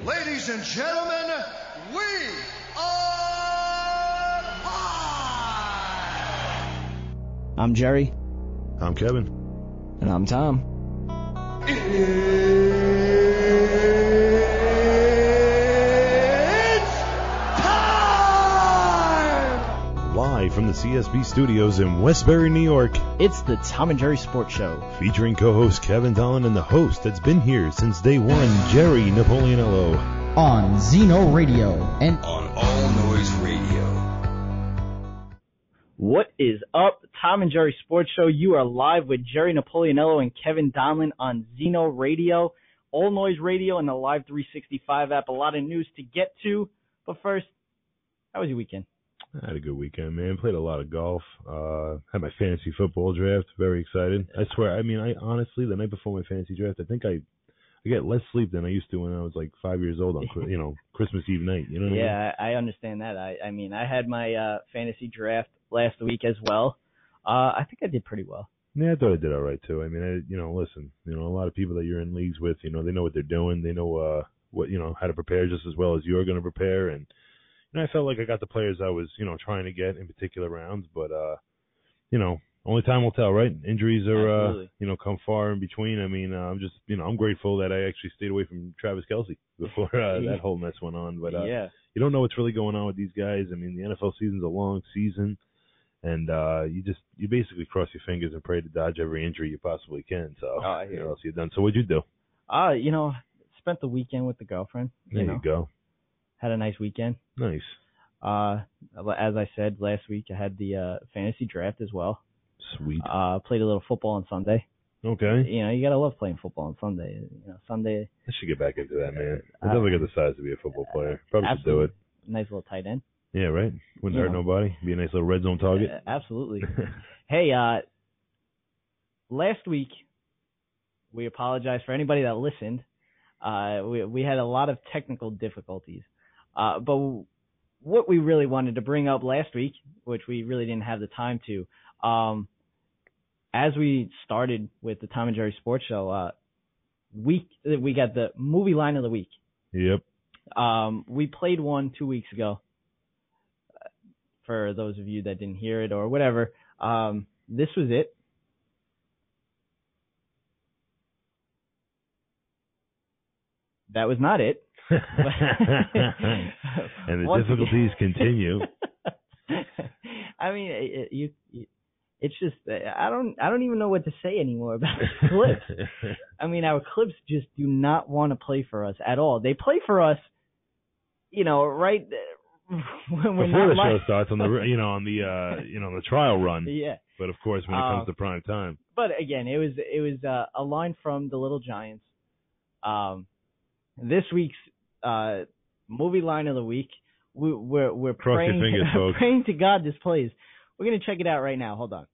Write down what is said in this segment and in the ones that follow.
Ladies and gentlemen, we are live! I'm Jerry. I'm Kevin. And I'm Tom. It's time! Live from the CSB studios in Westbury, New York. It's the Tom and Jerry Sports Show. Featuring co-host Kevin Dolan and the host that's been here since day one, Jerry Napoleonello. On Zeno Radio and on All Noise Radio. What is up, Tom and Jerry Sports Show? You are live with Jerry Napoleonello and Kevin Donlin on Zeno Radio, All Noise Radio, and the Live 365 app. A lot of news to get to, but first, how was your weekend? I had a good weekend, man. Played a lot of golf. Had my fantasy football draft. Very excited. I swear, I honestly, the night before my fantasy draft, I think I get less sleep than I used to when I was like 5 years old on, Christmas Eve night. You know what I mean? Yeah, I understand that. I had my fantasy draft last week as well. I think I did pretty well. Yeah, I thought I did all right too. Listen, a lot of people that you're in leagues with, they know what they're doing. They know how to prepare just as well as you're going to prepare. And I felt like I got the players I was, trying to get in particular rounds. But only time will tell, right? Injuries are, come far in between. I'm just, I'm grateful that I actually stayed away from Travis Kelce before that whole mess went on. But you don't know what's really going on with these guys. The NFL season's a long season, and you basically cross your fingers and pray to dodge every injury you possibly can. So what else you done? So what'd you do? Spent the weekend with the girlfriend. There you go. Had a nice weekend. Nice. As I said last week, I had the fantasy draft as well. Sweet. Played a little football on Sunday. Okay. You gotta love playing football on Sunday. Sunday. I should get back into that, man. I never get the size to be a football player. Probably should do it. Nice little tight end. Yeah, right. Wouldn't hurt nobody. Be a nice little red zone target. Absolutely. Hey, last week we apologize for anybody that listened. We had a lot of technical difficulties. But what we really wanted to bring up last week, which we really didn't have the time to, as we started with the Tom and Jerry Sports Show, we got the movie line of the week. Yep. We played one 2 weeks ago. For those of you that didn't hear it or whatever, this was it. That was not it. And the difficulties continue. It's just I don't even know what to say anymore about the clips. Our clips just do not want to play for us at all. They play for us, right when we're before not the show starts on the the trial run. Yeah. But of course, when it comes to prime time. But again, it was a line from The Little Giants. This week's movie line of the week. We're Cross praying, your fingers, folks. praying to God this plays. We're gonna check it out right now. Hold on.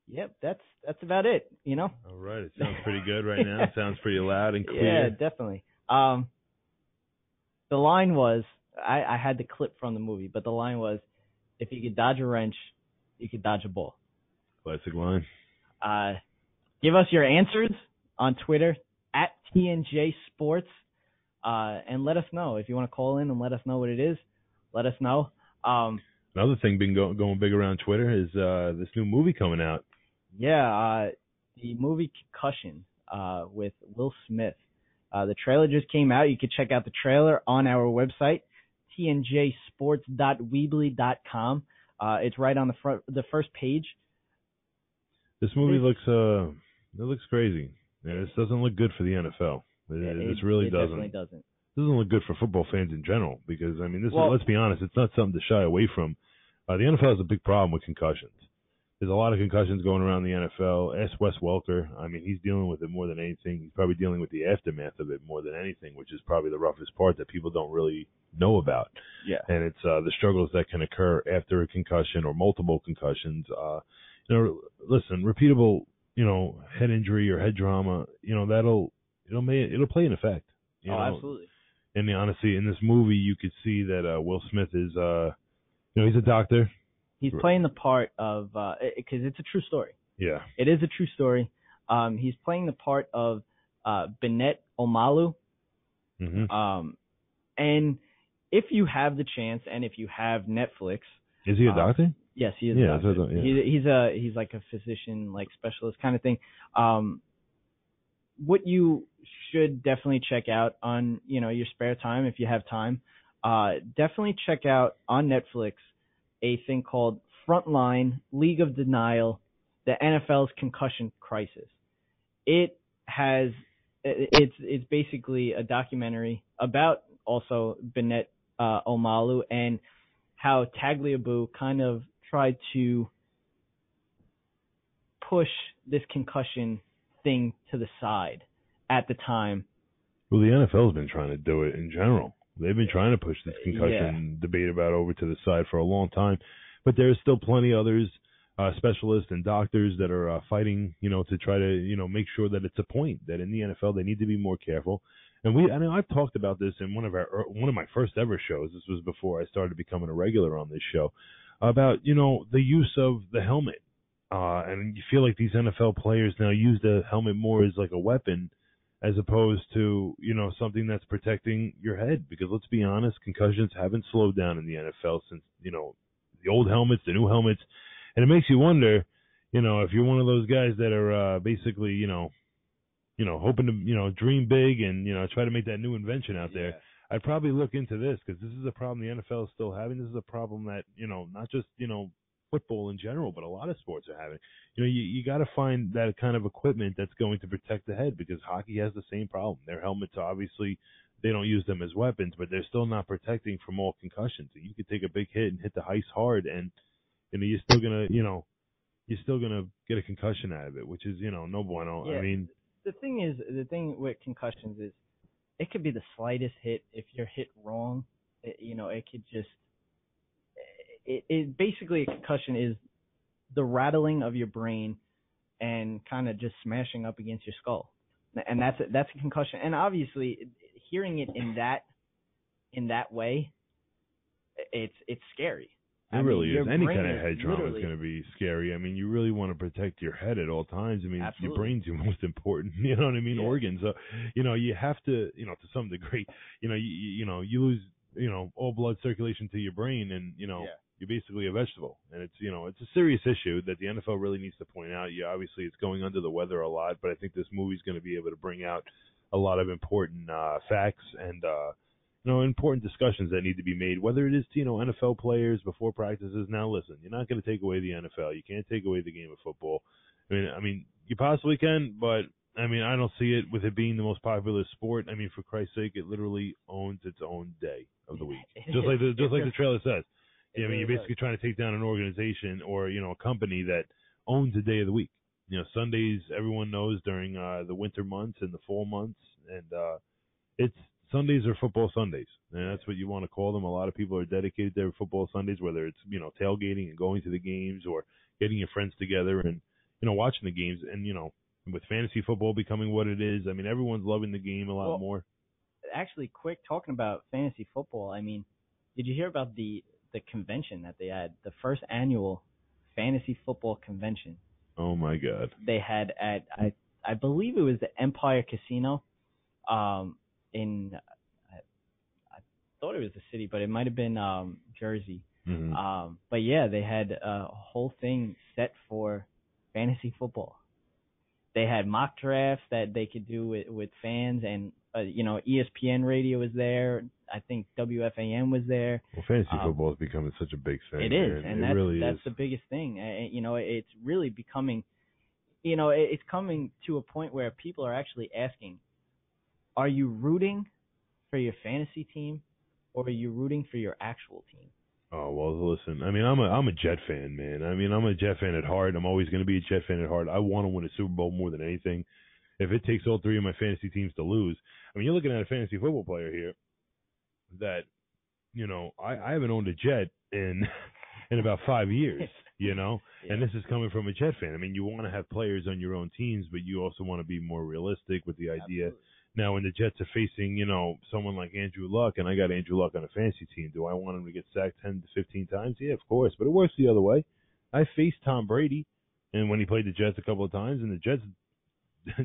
Yep, that's about it. All right, it sounds pretty good right now. It sounds pretty loud and clear. Yeah, definitely. The line was, I had the clip from the movie, but the line was, if you could dodge a wrench, you could dodge a ball. Classic line. Give us your answers on Twitter at TNJ Sports, and let us know. If you want to call in and let us know what it is, let us know. Another thing been going big around Twitter is this new movie coming out. Yeah, the movie Concussion with Will Smith. The trailer just came out. You can check out the trailer on our website, tnjsports.weebly.com. It's right on the first page. This movie looks crazy. This doesn't look good for the NFL. It really doesn't. Definitely doesn't. It doesn't look good for football fans in general because, let's be honest, it's not something to shy away from. The NFL has a big problem with concussions. There's a lot of concussions going around the NFL. Ask Wes Welker. He's dealing with it more than anything. He's probably dealing with the aftermath of it more than anything, which is probably the roughest part that people don't really know about. Yeah. And it's the struggles that can occur after a concussion or multiple concussions. Listen, repeatable, head injury or head trauma, it'll play an effect. Absolutely. And honestly, in this movie, you could see that Will Smith is, he's a doctor. He's playing the part of, because it's a true story. Yeah. It is a true story. He's playing the part of Bennett Omalu. Mm-hmm. And if you have the chance, and if you have Netflix, Is he a doctor? Yes, he is. Yeah, a doctor. yeah. He's like a physician, like specialist kind of thing. What you should definitely check out on your spare time, if you have time, definitely check out on Netflix a thing called Frontline League of Denial: The NFL's Concussion Crisis. It's basically a documentary about also Bennett Omalu and how Tagliabue kind of tried to push this concussion thing to the side at the time. Well, the NFL's been trying to do it in general. They've been trying to push this concussion debate about over to the side for a long time, but there's still plenty others, specialists and doctors that are fighting, to try to, make sure that it's a point that in the NFL they need to be more careful. And I know I've talked about this in one of my first ever shows. This was before I started becoming a regular on this show, about the use of the helmet. And you feel like these NFL players now use the helmet more as like a weapon, as opposed to something that's protecting your head. Because let's be honest, concussions haven't slowed down in the NFL since the old helmets, the new helmets, and it makes you wonder, if you're one of those guys that are basically hoping to, dream big and, try to make that new invention out there, I'd probably look into this, because this is a problem the NFL is still having. This is a problem that, not just, football in general, but a lot of sports are having. You got to find that kind of equipment that's going to protect the head, because hockey has the same problem. Their helmets, obviously, they don't use them as weapons, but they're still not protecting from all concussions. So you could take a big hit and hit the ice hard, and, you're still going to, get a concussion out of it, which is, no bueno. Yeah. I mean, the thing with concussions is it could be the slightest hit. If you're hit wrong, it could just, it basically, a concussion is the rattling of your brain and kind of just smashing up against your skull. And that's a concussion. And obviously hearing it in that way, it's scary. It really is. Any kind of is head trauma is going to be scary. I mean, you really want to protect your head at all times. I mean, Absolutely. Your brain's your most important, you know what I mean, organ. So, you have to, to some degree, you lose, all blood circulation to your brain, and, you're basically a vegetable. And it's, it's a serious issue that the NFL really needs to point out. Yeah, obviously it's going under the weather a lot, but I think this movie's going to be able to bring out a lot of important facts and, important discussions that need to be made, whether it is to, NFL players before practices. Now, listen, you're not going to take away the NFL. You can't take away the game of football. I mean, you possibly can, but, I don't see it with it being the most popular sport. I mean, for Christ's sake, it literally owns its own day of the week. Just like the trailer says. Yeah, I mean, you're basically trying to take down an organization or, a company that owns a day of the week. Sundays, everyone knows during the winter months and the fall months, and it's Sundays are football Sundays, and that's what you want to call them. A lot of people are dedicated to their football Sundays, whether it's, tailgating and going to the games or getting your friends together and, watching the games. And, with fantasy football becoming what it is, I mean, everyone's loving the game a lot more. Actually, quick, talking about fantasy football, I mean, did you hear about the convention that they had, the first annual fantasy football convention? Oh my God! They had at I believe it was the Empire Casino, in I thought it was the city, but it might have been Jersey. Mm-hmm. But yeah, they had a whole thing set for fantasy football. They had mock drafts that they could do with fans, and ESPN radio was there. I think WFAN was there. Well, fantasy football is becoming such a big thing. It is, man. and that's the biggest thing. It's really becoming, it's coming to a point where people are actually asking, are you rooting for your fantasy team, or are you rooting for your actual team? Oh, well, listen, I mean, I'm a Jet fan, man. I mean, I'm a Jet fan at heart. I'm always going to be a Jet fan at heart. I want to win a Super Bowl more than anything. If it takes all three of my fantasy teams to lose, I mean, you're looking at a fantasy football player here that, I haven't owned a Jet in about 5 years, Yeah. And this is coming from a Jet fan. I mean, you want to have players on your own teams, but you also want to be more realistic with the idea. Absolutely. Now, when the Jets are facing, someone like Andrew Luck, and I got Andrew Luck on a fantasy team, do I want him to get sacked 10 to 15 times? Yeah, of course, but it works the other way. I faced Tom Brady, and when he played the Jets a couple of times, and the Jets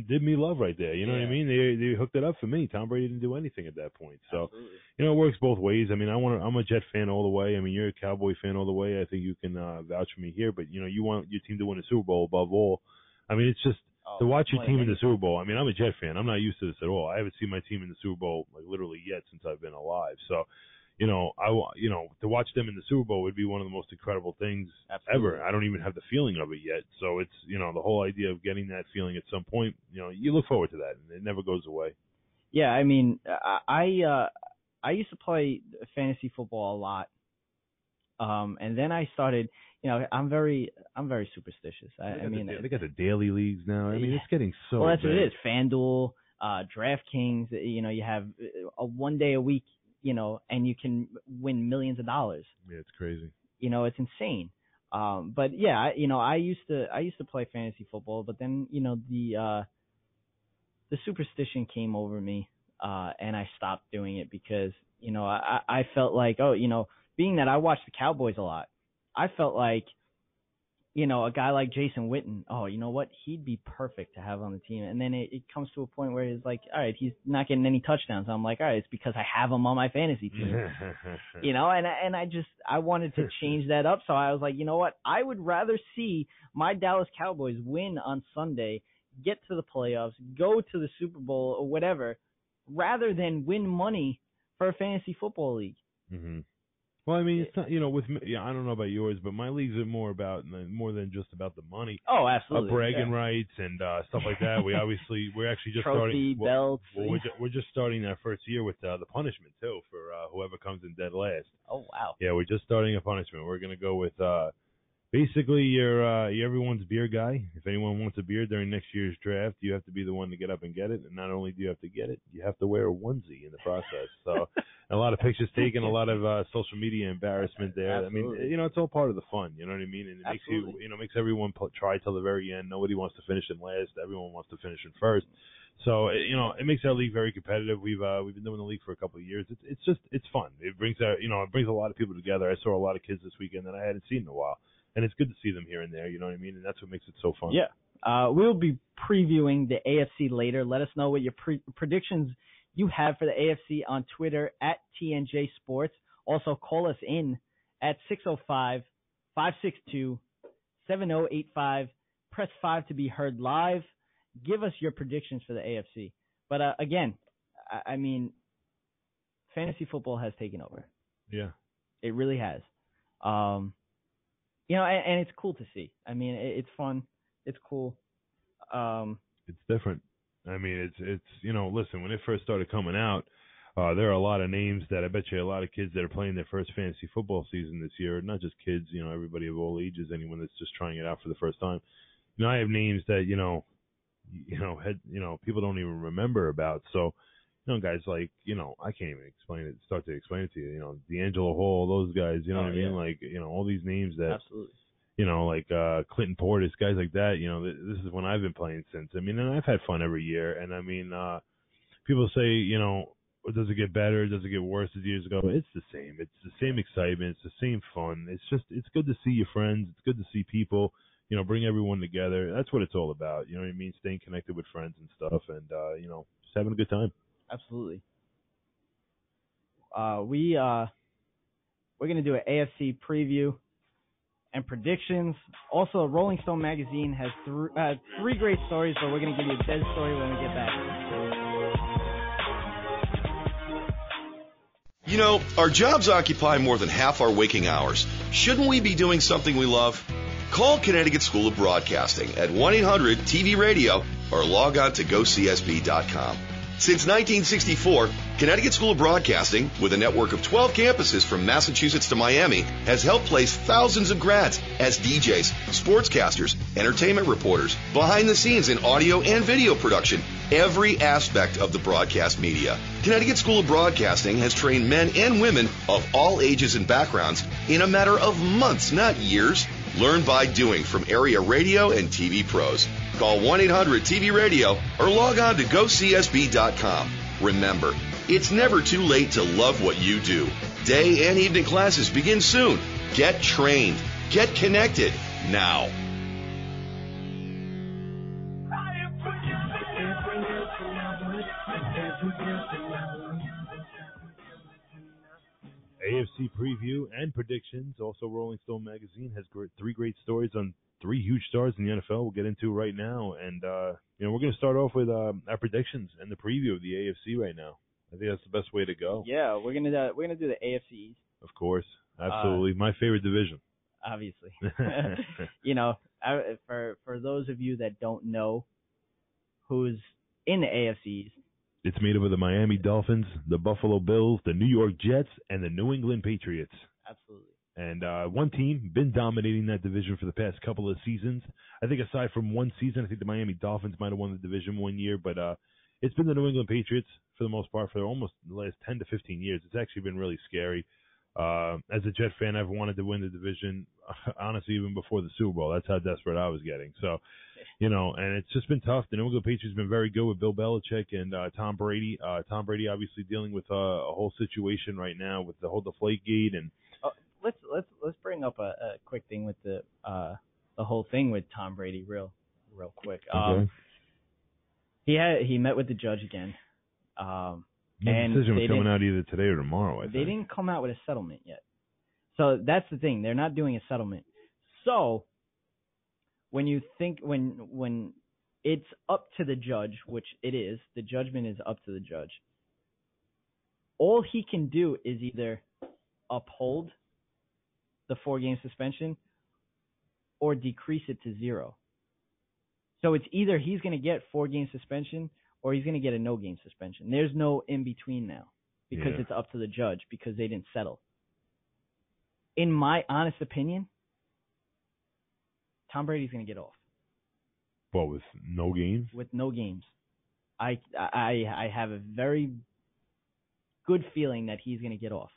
did me love right there. You know what I mean? They hooked it up for me. Tom Brady didn't do anything at that point. So, Absolutely. you know, it works both ways. I mean, I'm a Jet fan all the way. I mean, you're a Cowboy fan all the way. I think you can vouch for me here. But, you know, you want your team to win a Super Bowl above all. I mean, it's just to watch your team in the Super Bowl. I mean, I'm a Jet fan. I'm not used to this at all. I haven't seen my team in the Super Bowl, like, literally yet since I've been alive. So, you know, to watch them in the Super Bowl would be one of the most incredible things ever. I don't even have the feeling of it yet. So it's, you know, the whole idea of getting that feeling at some point, you know, you look forward to that, and it never goes away. Yeah, I mean, I used to play fantasy football a lot. And then I started, you know, I'm very superstitious. I mean, they got the daily leagues now. I mean, it's getting so well, that's bad. what it is. FanDuel, DraftKings, you know, you have a 1 day a week, you know, and you can win millions of dollars. Yeah, it's crazy. You know, it's insane. But yeah, you know, I used to play fantasy football, but then, you know, the superstition came over me, and I stopped doing it because, you know, I felt like, oh, you know, being that I watched the Cowboys a lot, I felt like, you know, a guy like Jason Witten, oh, you know what? He'd be perfect to have on the team. And then it comes to a point where it's like, all right, he's not getting any touchdowns. I'm like, all right, it's because I have him on my fantasy team. You know, and I wanted to change that up. So I was like, you know what? I would rather see my Dallas Cowboys win on Sunday, get to the playoffs, go to the Super Bowl or whatever, rather than win money for a fantasy football league. Mm-hmm. Well, I mean, it's not, you know, with me, I don't know about yours, but my leagues are more than just about the money. Oh, absolutely. Bragging rights and stuff like that. We're actually just trophy, starting belts. We're just starting our first year with the punishment too for whoever comes in dead last. Oh wow. Yeah, we're just starting a punishment. We're gonna go with basically you're everyone's beer guy. If anyone wants a beer during next year's draft, you have to be the one to get up and get it. And not only do you have to get it, you have to wear a onesie in the process. So a lot of pictures taken, a lot of social media embarrassment there. Absolutely. I mean, you know, it's all part of the fun. You know what I mean? And it Absolutely. makes everyone try till the very end. Nobody wants to finish in last. Everyone wants to finish in first. So you know, it makes our league very competitive. We've been doing the league for a couple of years. It's fun. It brings a lot of people together. I saw a lot of kids this weekend that I hadn't seen in a while. And it's good to see them here and there, you know what I mean? And that's what makes it so fun. Yeah. We'll be previewing the AFC later. Let us know what your predictions you have for the AFC on Twitter at TNJ Sports. Also, call us in at 605-562-7085. Press 5 to be heard live. Give us your predictions for the AFC. But, again, I mean, fantasy football has taken over. Yeah. It really has. You know, and it's cool to see. I mean, it's fun. It's cool. It's different. I mean, it's you know, listen, when it first started coming out, there are a lot of names that I bet you a lot of kids that are playing their first fantasy football season this year. Not just kids, you know, everybody of all ages, anyone that's just trying it out for the first time. You know, I have names that people don't even remember about. So, you know, guys like, you know, I can't even start to explain it to you. You know, D'Angelo Hall, those guys, you know what I mean? Like, you know, all these names that, absolutely, you know, like Clinton Portis, guys like that. You know, this is when I've been playing since. I mean, and I've had fun every year. And I mean, people say, you know, does it get better? Does it get worse as years ago? It's the same. It's the same excitement. It's the same fun. It's good to see your friends. It's good to see people. You know, bring everyone together. That's what it's all about. You know what I mean? Staying connected with friends and stuff, and you know, just having a good time. Absolutely. We're gonna do an AFC preview and predictions. Also, Rolling Stone magazine has three great stories, but we're gonna give you a dead story when we get back. You know, our jobs occupy more than half our waking hours. Shouldn't we be doing something we love? Call Connecticut School of Broadcasting at 1-800-TV-RADIO or log on to gocsb.com. Since 1964, Connecticut School of Broadcasting, with a network of 12 campuses from Massachusetts to Miami, has helped place thousands of grads as DJs, sportscasters, entertainment reporters, behind the scenes in audio and video production, every aspect of the broadcast media. Connecticut School of Broadcasting has trained men and women of all ages and backgrounds in a matter of months, not years. Learn by doing from area radio and TV pros. Call 1-800-TV-RADIO or log on to gocsb.com. Remember, it's never too late to love what you do. Day and evening classes begin soon. Get trained. Get connected now. AFC preview and predictions. Also, Rolling Stone magazine has three great stories on three huge stars in the NFL. We'll get into right now, and we're going to start off with our predictions and the preview of the AFC right now. I think that's the best way to go. Yeah, we're gonna do the AFC East. Of course, absolutely, my favorite division. Obviously, for those of you that don't know who's in the AFC East, it's made up of the Miami Dolphins, the Buffalo Bills, the New York Jets, and the New England Patriots. Absolutely. And one team been dominating that division for the past couple of seasons. I think aside from one season, I think the Miami Dolphins might have won the division one year, but it's been the New England Patriots for the most part for almost the last 10 to 15 years. It's actually been really scary. As a Jet fan, I've wanted to win the division, honestly, even before the Super Bowl. That's how desperate I was getting. So, and it's just been tough. The New England Patriots have been very good with Bill Belichick and Tom Brady. Tom Brady obviously dealing with a whole situation right now with the whole Deflategate. And let's bring up a quick thing with the whole thing with Tom Brady real quick. Okay. He met with the judge again. The decision was coming out either today or tomorrow, I think. They didn't come out with a settlement yet. So that's the thing. They're not doing a settlement. So when you think when it's up to the judge, which it is, the judgment is up to the judge. All he can do is either uphold the 4-game suspension or decrease it to 0. So it's either he's going to get 4-game suspension or he's going to get a no-game suspension. There's no in-between now because it's up to the judge because they didn't settle. In my honest opinion, Tom Brady's going to get off. What, with no games? With no games. I have a very good feeling that he's going to get off.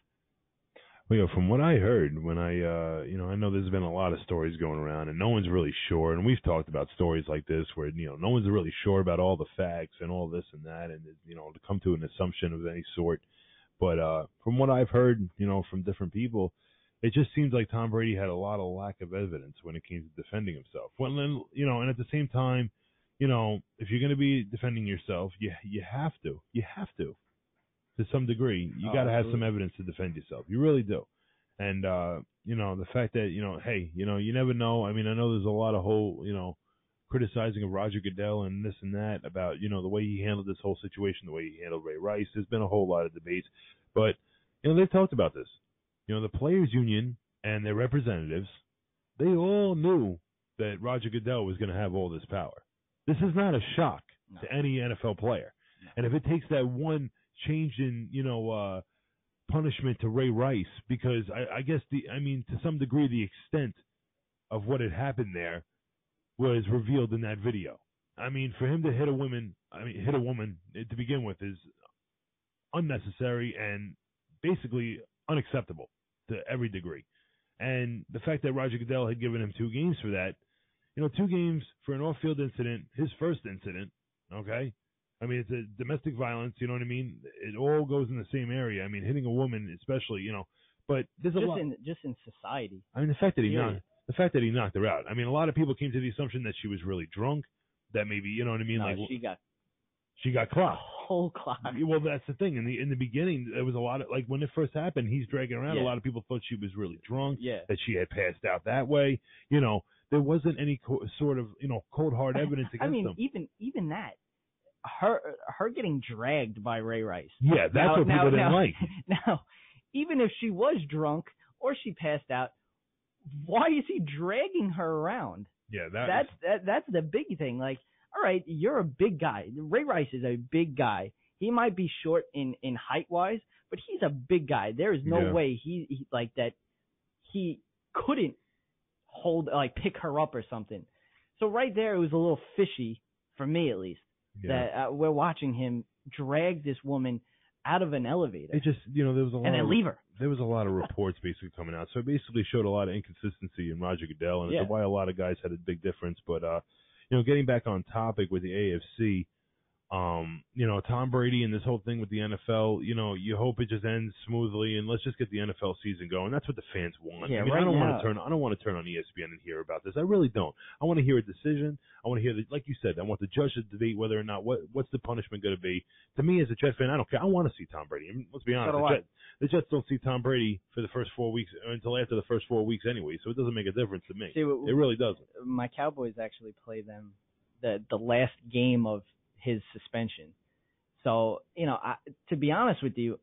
Well, from what I heard, when I know there's been a lot of stories going around, and no one's really sure. And we've talked about stories like this where no one's really sure about all the facts and all this and that, and to come to an assumption of any sort. But from what I've heard, from different people, it just seems like Tom Brady had a lot of lack of evidence when it came to defending himself. Well, then, and at the same time, if you're going to be defending yourself, you have to. To some degree, you got to have some evidence to defend yourself. You really do. And, the fact that, hey, you never know. I mean, I know there's a lot of whole, criticizing of Roger Goodell and this and that about, the way he handled this whole situation, the way he handled Ray Rice. There's been a whole lot of debates. But, they've talked about this. The Players Union and their representatives, they all knew that Roger Goodell was going to have all this power. This is not a shock to any NFL player. No. And if it takes that one change in, punishment to Ray Rice, because I guess to some degree the extent of what had happened there was revealed in that video. I mean, for him to hit a woman to begin with is unnecessary and basically unacceptable to every degree. And the fact that Roger Goodell had given him 2 games for that, 2 games for an off-field incident, his first incident, okay? I mean, it's a domestic violence, you know what I mean? It all goes in the same area. I mean, hitting a woman especially, but there's just in society. I mean, the fact that he knocked her out. I mean, a lot of people came to the assumption that she was really drunk, that maybe, you know what I mean? No, she got clocked. Whole clock. Well, that's the thing. In the beginning, there was a lot of, like, when it first happened, he's dragging around. A lot of people thought she was really drunk, that she had passed out that way. There wasn't any sort of, cold hard evidence against them. I mean, even that. Her getting dragged by Ray Rice. Yeah, that's what people didn't like. Now, even if she was drunk or she passed out, why is he dragging her around? Yeah, that's the big thing. Like, all right, you're a big guy. Ray Rice is a big guy. He might be short in height wise, but he's a big guy. There is no way he like that. He couldn't pick her up or something. So right there, it was a little fishy for me, at least. Yeah. That we're watching him drag this woman out of an elevator. It just, there was a lot and then leave her. There was a lot of reports basically coming out. So it basically showed a lot of inconsistency in Roger Goodell, and it's why a lot of guys had a big difference. But, getting back on topic with the AFC, Tom Brady and this whole thing with the NFL, you hope it just ends smoothly and let's just get the NFL season going. That's what the fans want. Yeah, I don't want to turn on ESPN and hear about this. I really don't. I want to hear a decision. I want to hear like you said, I want the judge to debate whether or not what's the punishment going to be. To me as a Jets fan, I don't care. I want to see Tom Brady. I mean, let's be honest. The Jets don't see Tom Brady for the first 4 weeks until after the first 4 weeks anyway, so it doesn't make a difference to me. See, it really doesn't. My Cowboys actually play them the last game of his suspension. So, to be honest with you,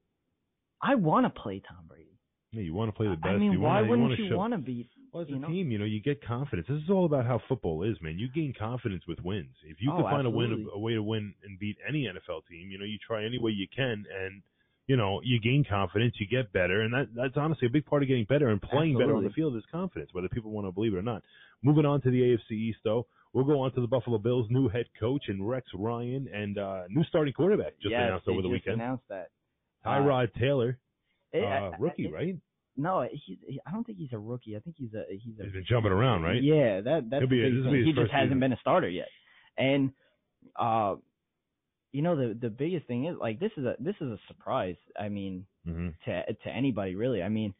I want to play Tom Brady. Yeah, you want to play the best. I mean, why wouldn't you want to beat? Well, as a team, you get confidence. This is all about how football is, man. You gain confidence with wins. If you can find a way to win and beat any NFL team, you try any way you can, and you gain confidence, you get better, and that's honestly a big part of getting better and playing better on the field is confidence, whether people want to believe it or not. Moving on to the AFC East, though. We'll go on to the Buffalo Bills' new head coach and Rex Ryan and new starting quarterback announced over the weekend. Announced that. Tyrod Taylor, rookie, right? No, I don't think he's a rookie. I think he's been jumping around, right? Yeah, that's he just hasn't been a starter yet. And the biggest thing is like this is a surprise. I mean, to anybody really. I mean,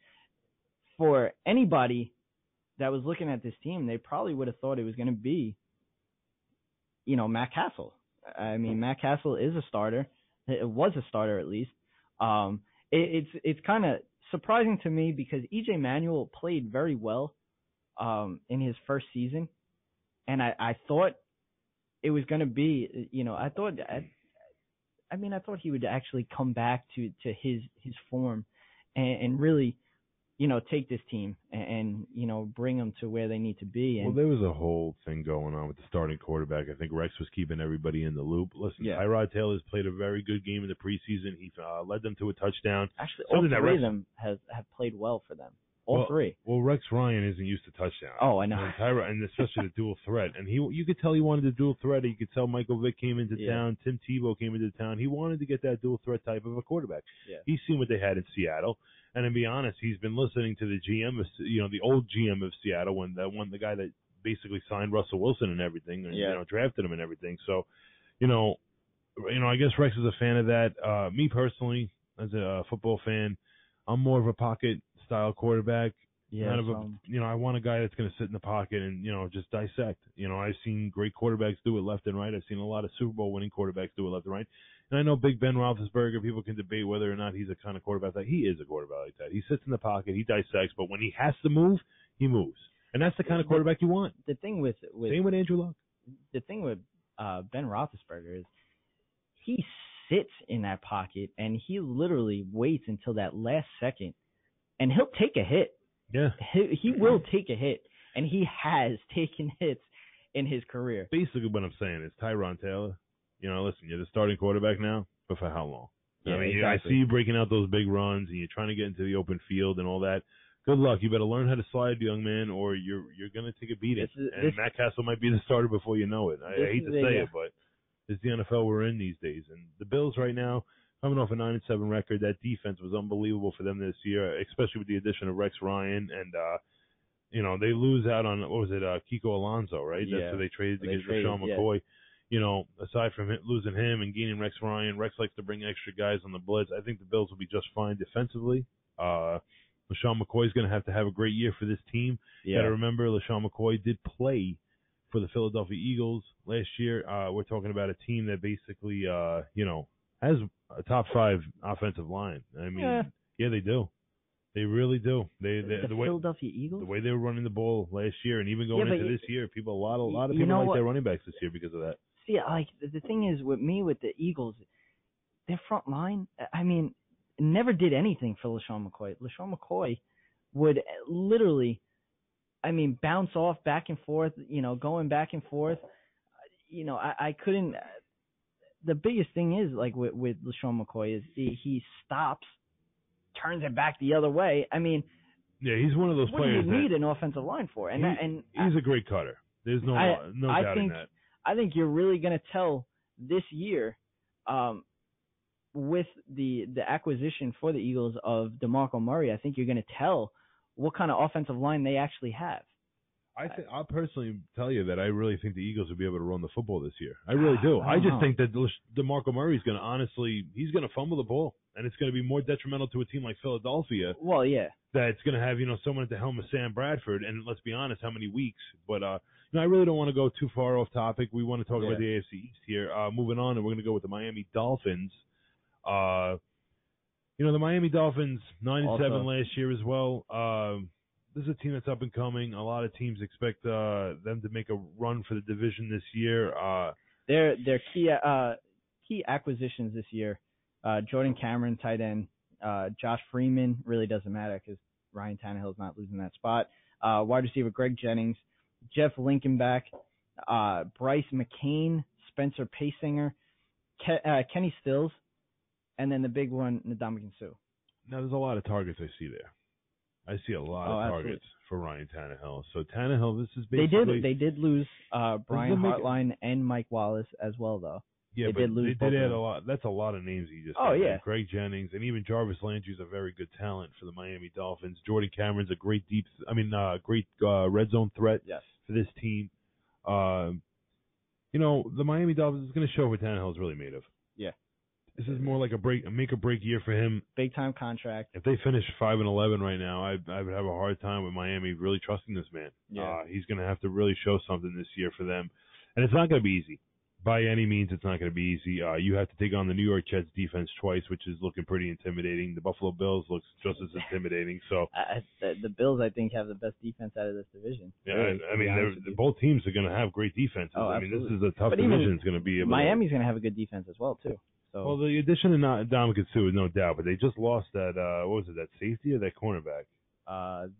for anybody that was looking at this team, they probably would have thought it was going to be, Matt Castle. I mean, Matt Castle is a starter. It was a starter at least. It's kind of surprising to me because E.J. Manuel played very well in his first season, and I thought it was going to be, I thought he would actually come back to his form and really, take this team and bring them to where they need to be. And, well, there was a whole thing going on with the starting quarterback. I think Rex was keeping everybody in the loop. Listen, Tyrod Taylor's played a very good game in the preseason. He led them to a touchdown. Actually, all three of them have played well for them. All three. Well, Rex Ryan isn't used to touchdowns. Oh, I know. And Tyrod, and especially the dual threat. And you could tell he wanted the dual threat. You could tell Michael Vick came into town. Tim Tebow came into town. He wanted to get that dual threat type of a quarterback. Yeah. He's seen what they had in Seattle. And to be honest, he's been listening to the GM, the old GM of Seattle, the guy that basically signed Russell Wilson and everything, and drafted him and everything. So, I guess Rex is a fan of that. Me personally, as a football fan, I'm more of a pocket style quarterback. Yeah. I want a guy that's going to sit in the pocket and just dissect. I've seen great quarterbacks do it left and right. I've seen a lot of Super Bowl winning quarterbacks do it left and right. And I know Big Ben Roethlisberger, people can debate whether or not he's a kind of quarterback that he is a quarterback like that. He sits in the pocket, he dissects, but when he has to move, he moves. And that's the kind of quarterback you want. The thing with same with Andrew Luck. The thing with Ben Roethlisberger is he sits in that pocket and he literally waits until that last second, and he'll take a hit. Yeah, he will take a hit, and he has taken hits in his career. Basically, what I'm saying is Tyrod Taylor. Listen, you're the starting quarterback now, but for how long? Yeah, I mean, exactly. I see you breaking out those big runs, and you're trying to get into the open field and all that. Good luck. You better learn how to slide, young man, or you're going to take a beating. Matt Castle might be the starter before you know it. I hate to say it, but it's the NFL we're in these days. And the Bills right now, coming off a 9-7 record, that defense was unbelievable for them this year, especially with the addition of Rex Ryan. And, they lose out on, Kiko Alonso, right? Yeah. That's who they traded to get LaShawn McCoy. Aside from losing him and gaining Rex Ryan, Rex likes to bring extra guys on the blitz. I think the Bills will be just fine defensively. LaShawn McCoy is going to have a great year for this team. Yeah. Got to remember, LaShawn McCoy did play for the Philadelphia Eagles last year. We're talking about a team that basically, has a top 5 offensive line. I mean, yeah, they do. They really do. The Philadelphia Eagles? The way they were running the ball last year, and even going into this year, a lot of people like their running backs this year because of that. See, the thing is with the Eagles, their front line, I mean, never did anything for LaShawn McCoy. LaShawn McCoy would literally, bounce off back and forth, going back and forth. I couldn't. The biggest thing is with LaShawn McCoy is he stops, turns it back the other way. I mean, yeah, he's one of those players. What do you need an offensive line for? And he's a great cutter. There's no doubting that. I think you're really going to tell this year, with the acquisition for the Eagles of DeMarco Murray. I think you're going to tell what kind of offensive line they actually have. I'll personally tell you that I really think the Eagles will be able to run the football this year. I really do. I just think that DeMarco Murray's going to he's going to fumble the ball, and it's going to be more detrimental to a team like Philadelphia. Well, yeah. That's going to have, someone at the helm of Sam Bradford, and let's be honest, how many weeks? But, I really don't want to go too far off topic. We want to talk about the AFC East here. Moving on, and we're going to go with the Miami Dolphins. The Miami Dolphins, 9-7 last year as well. This is a team that's up and coming. A lot of teams expect them to make a run for the division this year. Their key acquisitions this year: Jordan Cameron, tight end. Josh Freeman, really doesn't matter because Ryan Tannehill's not losing that spot. Wide receiver Greg Jennings, Jeff Linkenbach, Bryce McCain, Spencer Paysinger, Kenny Stills, and then the big one, Ndamukong Suh. Now, there's a lot of targets I see there. I see a lot of targets for Ryan Tannehill. So Tannehill, this is basically they did lose Brian Hartline and Mike Wallace as well, though. Yeah, they did add a lot. That's a lot of names you just. said. Greg Jennings and even Jarvis Landry's a very good talent for the Miami Dolphins. Jordan Cameron's a great great red zone threat for this team. The Miami Dolphins is going to show what Tannehill is really made of. Yeah. This is more like a make or break year for him. Big time contract. If they finish 5-11 right now, I would have a hard time with Miami really trusting this man. Yeah. He's going to have to really show something this year for them, and it's not going to be easy. By any means, it's not going to be easy. You have to take on the New York Jets defense twice, which is looking pretty intimidating. The Buffalo Bills looks just as intimidating. So the Bills, I think, have the best defense out of this division. Yeah, really, both teams are going to have great defenses. This is a tough division. It's going to be Miami's going to have a good defense as well too. So. Well, the addition of Ndamukong Suh is no doubt, but they just lost that. What was it? That safety or that cornerback?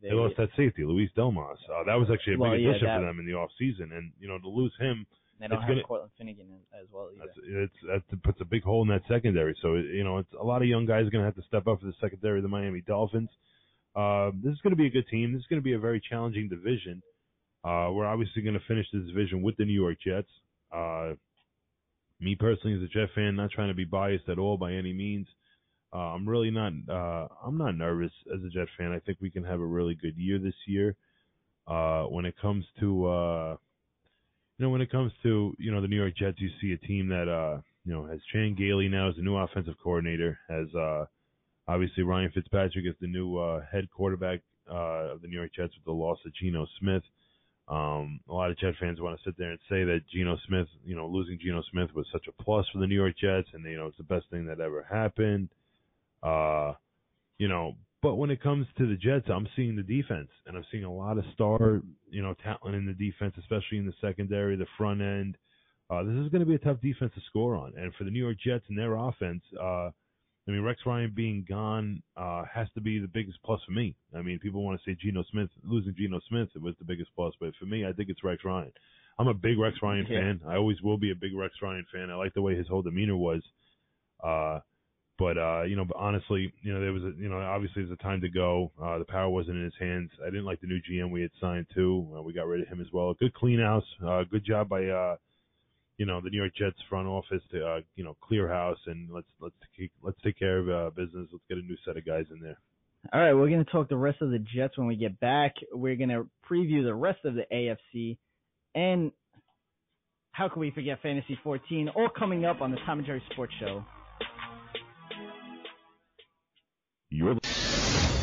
They lost that safety, Luis Delmas. That was actually a big addition for them in the off season, and to lose him. They don't have Cortland Finnegan as well either. That puts a big hole in that secondary. So, it's a lot of young guys are going to have to step up for the secondary of the Miami Dolphins. This is going to be a good team. This is going to be a very challenging division. We're obviously going to finish this division with the New York Jets. Me personally, as a Jet fan, not trying to be biased at all by any means. I'm really not. I'm not nervous as a Jet fan. I think we can have a really good year this year. When it comes to the New York Jets, you see a team that, has Chan Gailey now as the new offensive coordinator, has, obviously Ryan Fitzpatrick is the new, head quarterback, of the New York Jets with the loss of Geno Smith. A lot of Jet fans want to sit there and say that Geno Smith, losing Geno Smith was such a plus for the New York Jets and, it's the best thing that ever happened. But when it comes to the Jets, I'm seeing the defense, and I'm seeing a lot of star, talent in the defense, especially in the secondary, the front end. This is going to be a tough defense to score on. And for the New York Jets and their offense, Rex Ryan being gone has to be the biggest plus for me. People want to say losing Geno Smith was the biggest plus, but for me, I think it's Rex Ryan. I'm a big Rex Ryan fan. I always will be a big Rex Ryan fan. I like the way his whole demeanor was. But honestly, there was obviously there's a time to go. The power wasn't in his hands. I didn't like the new GM we had signed too. We got rid of him as well. Good clean house. Good job by, the New York Jets front office to, clear house and let's take care of business. Let's get a new set of guys in there. All right. We're going to talk the rest of the Jets when we get back. We're going to preview the rest of the AFC and how can we forget Fantasy 14, all coming up on the Tom and Jerry Sports Show.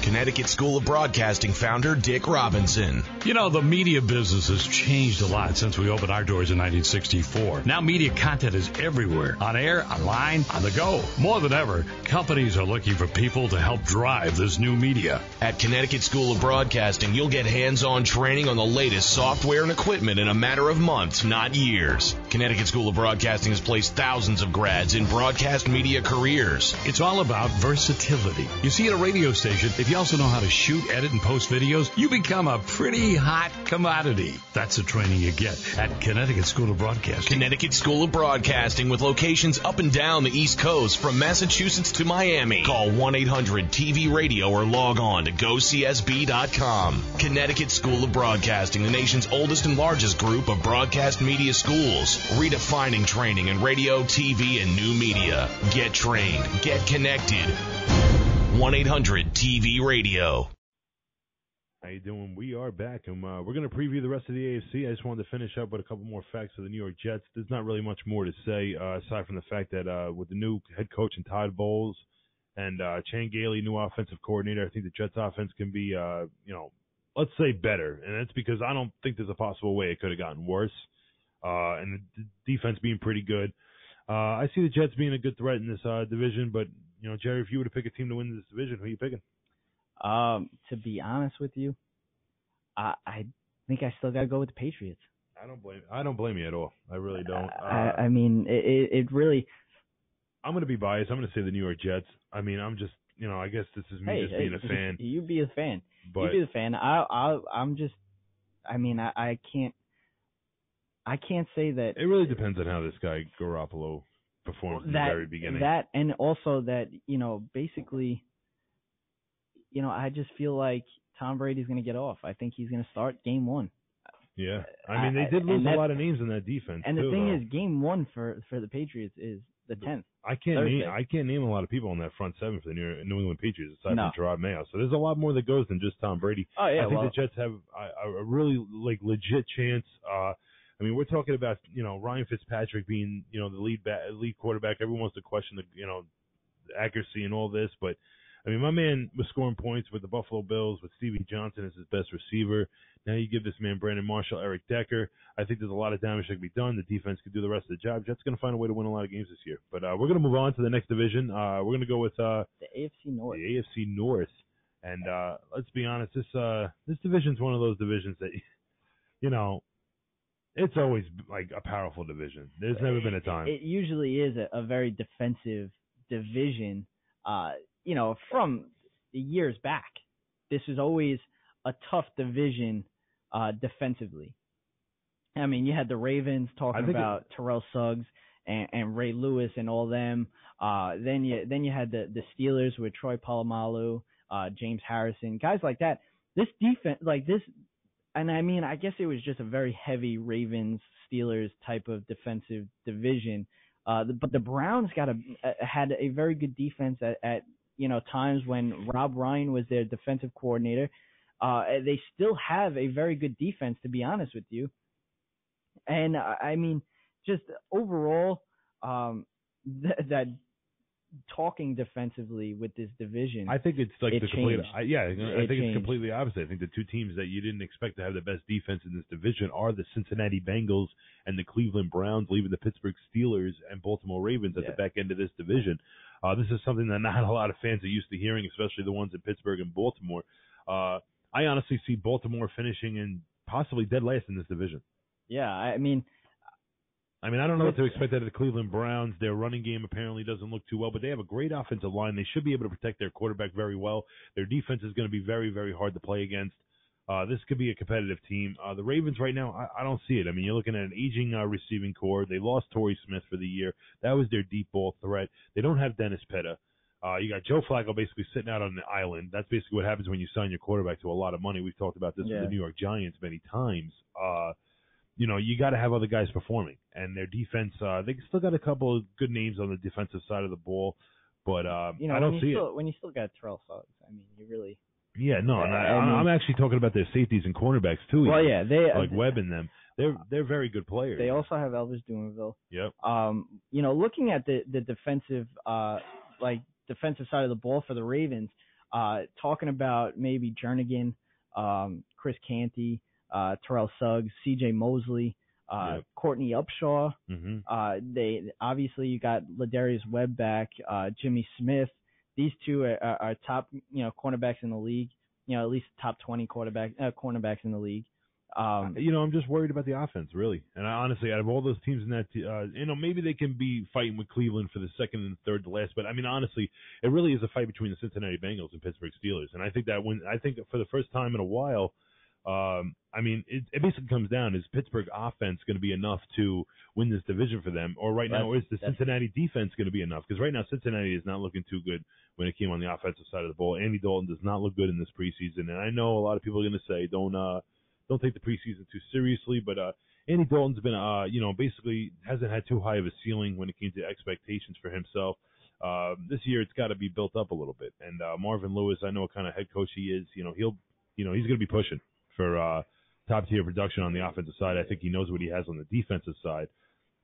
Connecticut School of Broadcasting founder Dick Robinson. The media business has changed a lot since we opened our doors in 1964. Now media content is everywhere, on air, online, on the go. More than ever, companies are looking for people to help drive this new media. At Connecticut School of Broadcasting, you'll get hands-on training on the latest software and equipment in a matter of months, not years. Connecticut School of Broadcasting has placed thousands of grads in broadcast media careers. It's all about versatility. You see, at a radio station, if you also know how to shoot, edit, and post videos, you become a pretty hot commodity. That's the training you get at Connecticut School of Broadcasting. Connecticut School of Broadcasting with locations up and down the East Coast from Massachusetts to Miami. Call 1-800-TV-RADIO or log on to GoCSB.com. Connecticut School of Broadcasting, the nation's oldest and largest group of broadcast media schools. Redefining training in radio, TV, and new media. Get trained. Get connected. 1-800-TV-RADIO. How you doing? We are back, and we're going to preview the rest of the AFC. I just wanted to finish up with a couple more facts for the New York Jets. There's not really much more to say aside from the fact that with the new head coach and Todd Bowles and Chan Gailey, new offensive coordinator, I think the Jets offense can be, let's say better. And that's because I don't think there's a possible way it could have gotten worse. And the defense being pretty good. I see the Jets being a good threat in this division, but, Jerry, if you were to pick a team to win this division, who are you picking? To be honest with you, I think I still got to go with the Patriots. I don't blame you at all. I really don't. I mean, it really. I'm going to be biased. I'm going to say the New York Jets. I mean, I'm just, I guess this is me being a fan. You be a fan. But, you be the fan. I'm just. I mean, I can't say that. It really depends on how this guy Garoppolo performs in the very beginning. That and also that basically. I just feel like Tom Brady's going to get off. I think he's going to start game one. Yeah. I mean, they did lose a lot of names in that defense. And the thing though. is, game one for the Patriots is the 10th. I can't name a lot of people on that front seven for the New England Patriots aside from Gerard Mayo. So there's a lot more that goes than just Tom Brady. Oh, yeah, I think the Jets have a really legit chance. I mean, we're talking about Ryan Fitzpatrick being the lead quarterback. Everyone wants to question the accuracy and all this, but I mean, my man was scoring points with the Buffalo Bills with Stevie Johnson as his best receiver. Now you give this man Brandon Marshall, Eric Decker. I think there's a lot of damage that can be done. The defense could do the rest of the job. Jets going to find a way to win a lot of games this year. But we're going to move on to the next division. We're going to go with the AFC North. The AFC North. And let's be honest, this division's one of those divisions that, it's always like a powerful division. There's never been a time. It usually is a very defensive division. From the years back, this is always a tough division defensively. I mean, you had the Ravens talking about Terrell Suggs and Ray Lewis and all them. Then you had the Steelers with Troy Polamalu, James Harrison, guys like that. This defense, like this, and I mean, I guess it was just a very heavy Ravens Steelers type of defensive division. But the Browns had a very good defense at times when Rob Ryan was their defensive coordinator. They still have a very good defense, to be honest with you. And I mean, just overall, that talking defensively with this division, I think it's like the complete. I think it's completely opposite. I think the two teams that you didn't expect to have the best defense in this division are the Cincinnati Bengals and the Cleveland Browns, leaving the Pittsburgh Steelers and Baltimore Ravens at the back end of this division. This is something that not a lot of fans are used to hearing, especially the ones in Pittsburgh and Baltimore. I honestly see Baltimore finishing in possibly dead last in this division. Yeah, I mean, I don't know what to expect out of the Cleveland Browns. Their running game apparently doesn't look too well, but they have a great offensive line. They should be able to protect their quarterback very well. Their defense is going to be very, very hard to play against. This could be a competitive team. The Ravens right now, I don't see it. I mean, you're looking at an aging receiving core. They lost Torrey Smith for the year. That was their deep ball threat. They don't have Dennis Pitta. You got Joe Flacco basically sitting out on the island. That's basically what happens when you sign your quarterback to a lot of money. We've talked about this with the New York Giants many times. You got to have other guys performing. And their defense, they still got a couple of good names on the defensive side of the ball, but I don't see it. When you still got Terrell Suggs, I mean, you really... Yeah, no, and I'm actually talking about their safeties and cornerbacks, too. Well, yeah, they... Like Webb and them. They're very good players. They also have Elvis Dumervil. Yep. Looking at the defensive, defensive side of the ball for the Ravens, talking about maybe Jernigan, Chris Canty, Terrell Suggs, C.J. Mosley, Courtney Upshaw. They obviously you got Ladarius Webb back, Jimmy Smith. These two are top cornerbacks in the league. At least top 20 cornerbacks in the league. I'm just worried about the offense, really. And honestly, out of all those teams in that, maybe they can be fighting with Cleveland for the second and third to last. But I mean, honestly, it really is a fight between the Cincinnati Bengals and Pittsburgh Steelers. And I think that for the first time in a while, it basically comes down, is Pittsburgh offense going to be enough to win this division for them? Or right now, is the Cincinnati defense going to be enough? Because right now, Cincinnati is not looking too good when it came on the offensive side of the ball. Andy Dalton does not look good in this preseason. And I know a lot of people are going to say, don't take the preseason too seriously, but Andy Dalton's been, basically hasn't had too high of a ceiling when it came to expectations for himself. This year, it's got to be built up a little bit. And Marvin Lewis, I know what kind of head coach he is. he's going to be pushing for top-tier production on the offensive side. I think he knows what he has on the defensive side.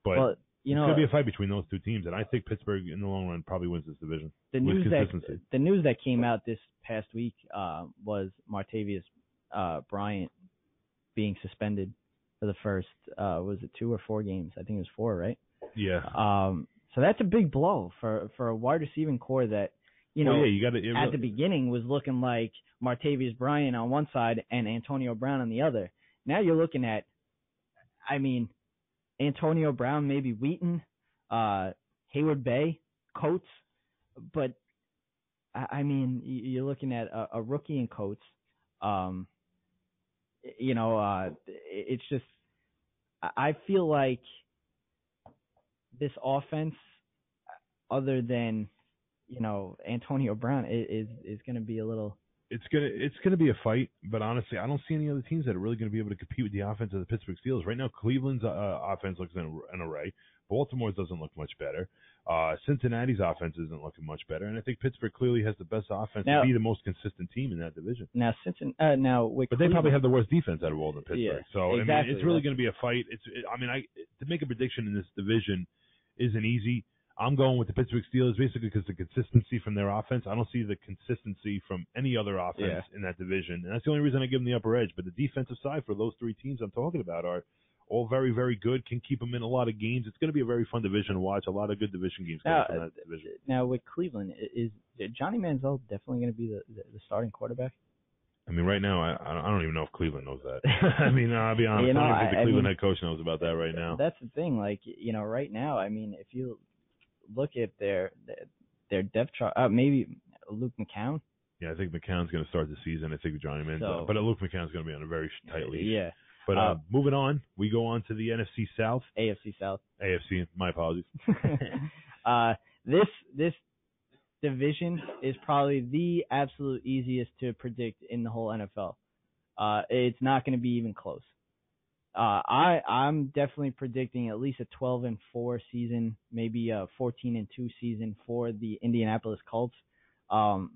But it's going to be a fight between those two teams, and I think Pittsburgh, in the long run, probably wins this division. The news that came out this past week was Martavius Bryant being suspended for the first, was it 2 or 4 games? I think it was 4, right? Yeah. So that's a big blow for a wide receiving core that, at the beginning was looking like Martavius Bryant on one side and Antonio Brown on the other. Now you're looking at, Antonio Brown, maybe Wheaton, Hayward Bay, Coates, but you're looking at a rookie in Coates. It's just, I feel like this offense, other than, Antonio Brown, is going to be a little. It's gonna be a fight, but honestly, I don't see any other teams that are really going to be able to compete with the offense of the Pittsburgh Steelers right now. Cleveland's offense looks an array. Baltimore's doesn't look much better. Cincinnati's offense isn't looking much better, and I think Pittsburgh clearly has the best offense to be the most consistent team in that division. But they probably have the worst defense out of all than Pittsburgh. Yeah, so exactly. It's really going to be a fight. To make a prediction in this division isn't easy. I'm going with the Pittsburgh Steelers basically because the consistency from their offense. I don't see the consistency from any other offense in that division, and that's the only reason I give them the upper edge. But the defensive side for those 3 teams I'm talking about are all very, very good, can keep them in a lot of games. It's going to be a very fun division to watch. A lot of good division games coming from that division. Now, with Cleveland, is Johnny Manziel definitely going to be the starting quarterback? Right now, I don't even know if Cleveland knows that. I'll be honest. I don't even think the Cleveland head coach knows about that right now. That's the thing. Right now, if you look at their depth chart, maybe Luke McCown. Yeah, I think McCown's going to start the season. I think Johnny Manziel. But Luke McCown's going to be on a very tight leash. Yeah. But moving on, we go on to the NFC South. AFC South. AFC, my apologies. This division is probably the absolute easiest to predict in the whole NFL. It's not going to be even close. I'm definitely predicting at least a 12-4 season, maybe a 14-2 season for the Indianapolis Colts. I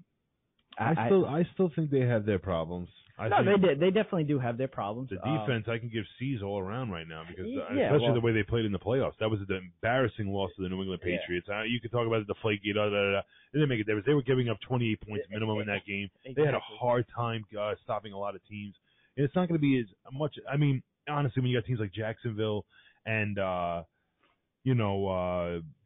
still think they have their problems. They definitely do have their problems. The defense, I can give C's all around right now because especially the way they played in the playoffs. That was an embarrassing loss to the New England Patriots. You could talk about the flaky, It didn't make a difference. They were giving up 28 points minimum in that game. Exactly. They had a hard time stopping a lot of teams. And it's not going to be as much. Honestly, when you got teams like Jacksonville and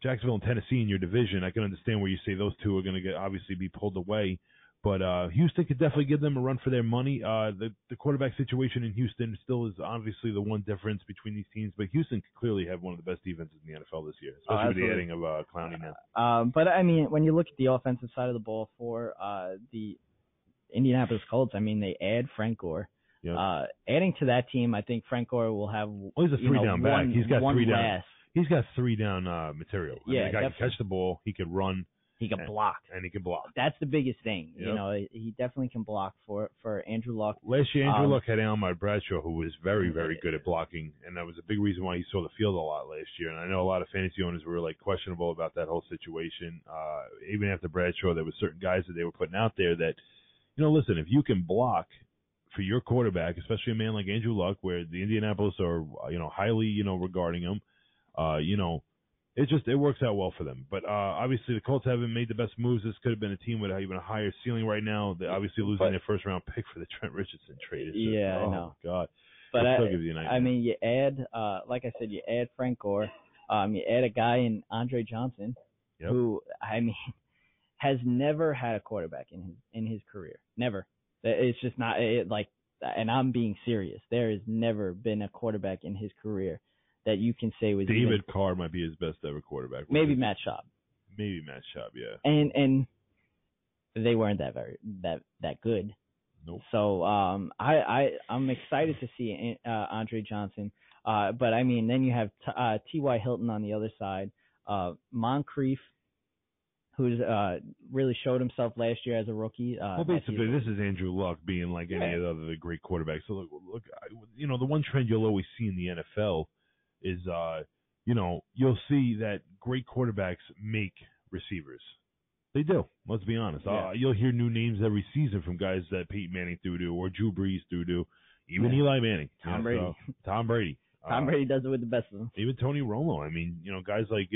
Jacksonville and Tennessee in your division, I can understand where you say those two are going to obviously be pulled away. But Houston could definitely give them a run for their money. The quarterback situation in Houston still is obviously the one difference between these teams. But Houston could clearly have one of the best defenses in the NFL this year, especially with the adding of Clowney now. But when you look at the offensive side of the ball for the Indianapolis Colts, they add Frank Gore. Yep. Adding to that team, I think Frank Gore will have. He's a 3-down back. He's got 3 down. He's got 3-down material. The guy can catch the ball. He can run. He can block. And he can block. That's the biggest thing. Yep. He definitely can block for Andrew Luck. Last year, Andrew Luck had Almar Bradshaw, who was very, very good at blocking, and that was a big reason why he saw the field a lot last year. And I know a lot of fantasy owners were questionable about that whole situation. Even after Bradshaw, there were certain guys that they were putting out there that, listen, if you can block for your quarterback, especially a man like Andrew Luck, where the Indianapolis are, highly, regarding him, it works out well for them. But obviously the Colts haven't made the best moves. This could have been a team with even a higher ceiling right now. They're obviously losing their first-round pick for the Trent Richardson trade. I know. God. But you add, like I said, you add Frank Gore. You add a guy in Andre Johnson, who, has never had a quarterback in his career. Never. It's just not and I'm being serious. There has never been a quarterback in his career that you can say was David Carr might be his best ever quarterback. Maybe Matt Schaub. Yeah. And they weren't that good. Nope. So I'm excited to see Andre Johnson. But then you have T.Y. Hilton on the other side. Moncrief, who's really showed himself last year as a rookie. Basically, this is Andrew Luck being like any of the other great quarterbacks. So look, the one trend you'll always see in the NFL is, you'll see that great quarterbacks make receivers. They do. Let's be honest. Yeah. You'll hear new names every season from guys that Peyton Manning threw to, or Drew Brees threw to, even Eli Manning. Tom Brady. So, Tom Brady. Tom Brady does it with the best of them. Even Tony Romo. I mean, guys like,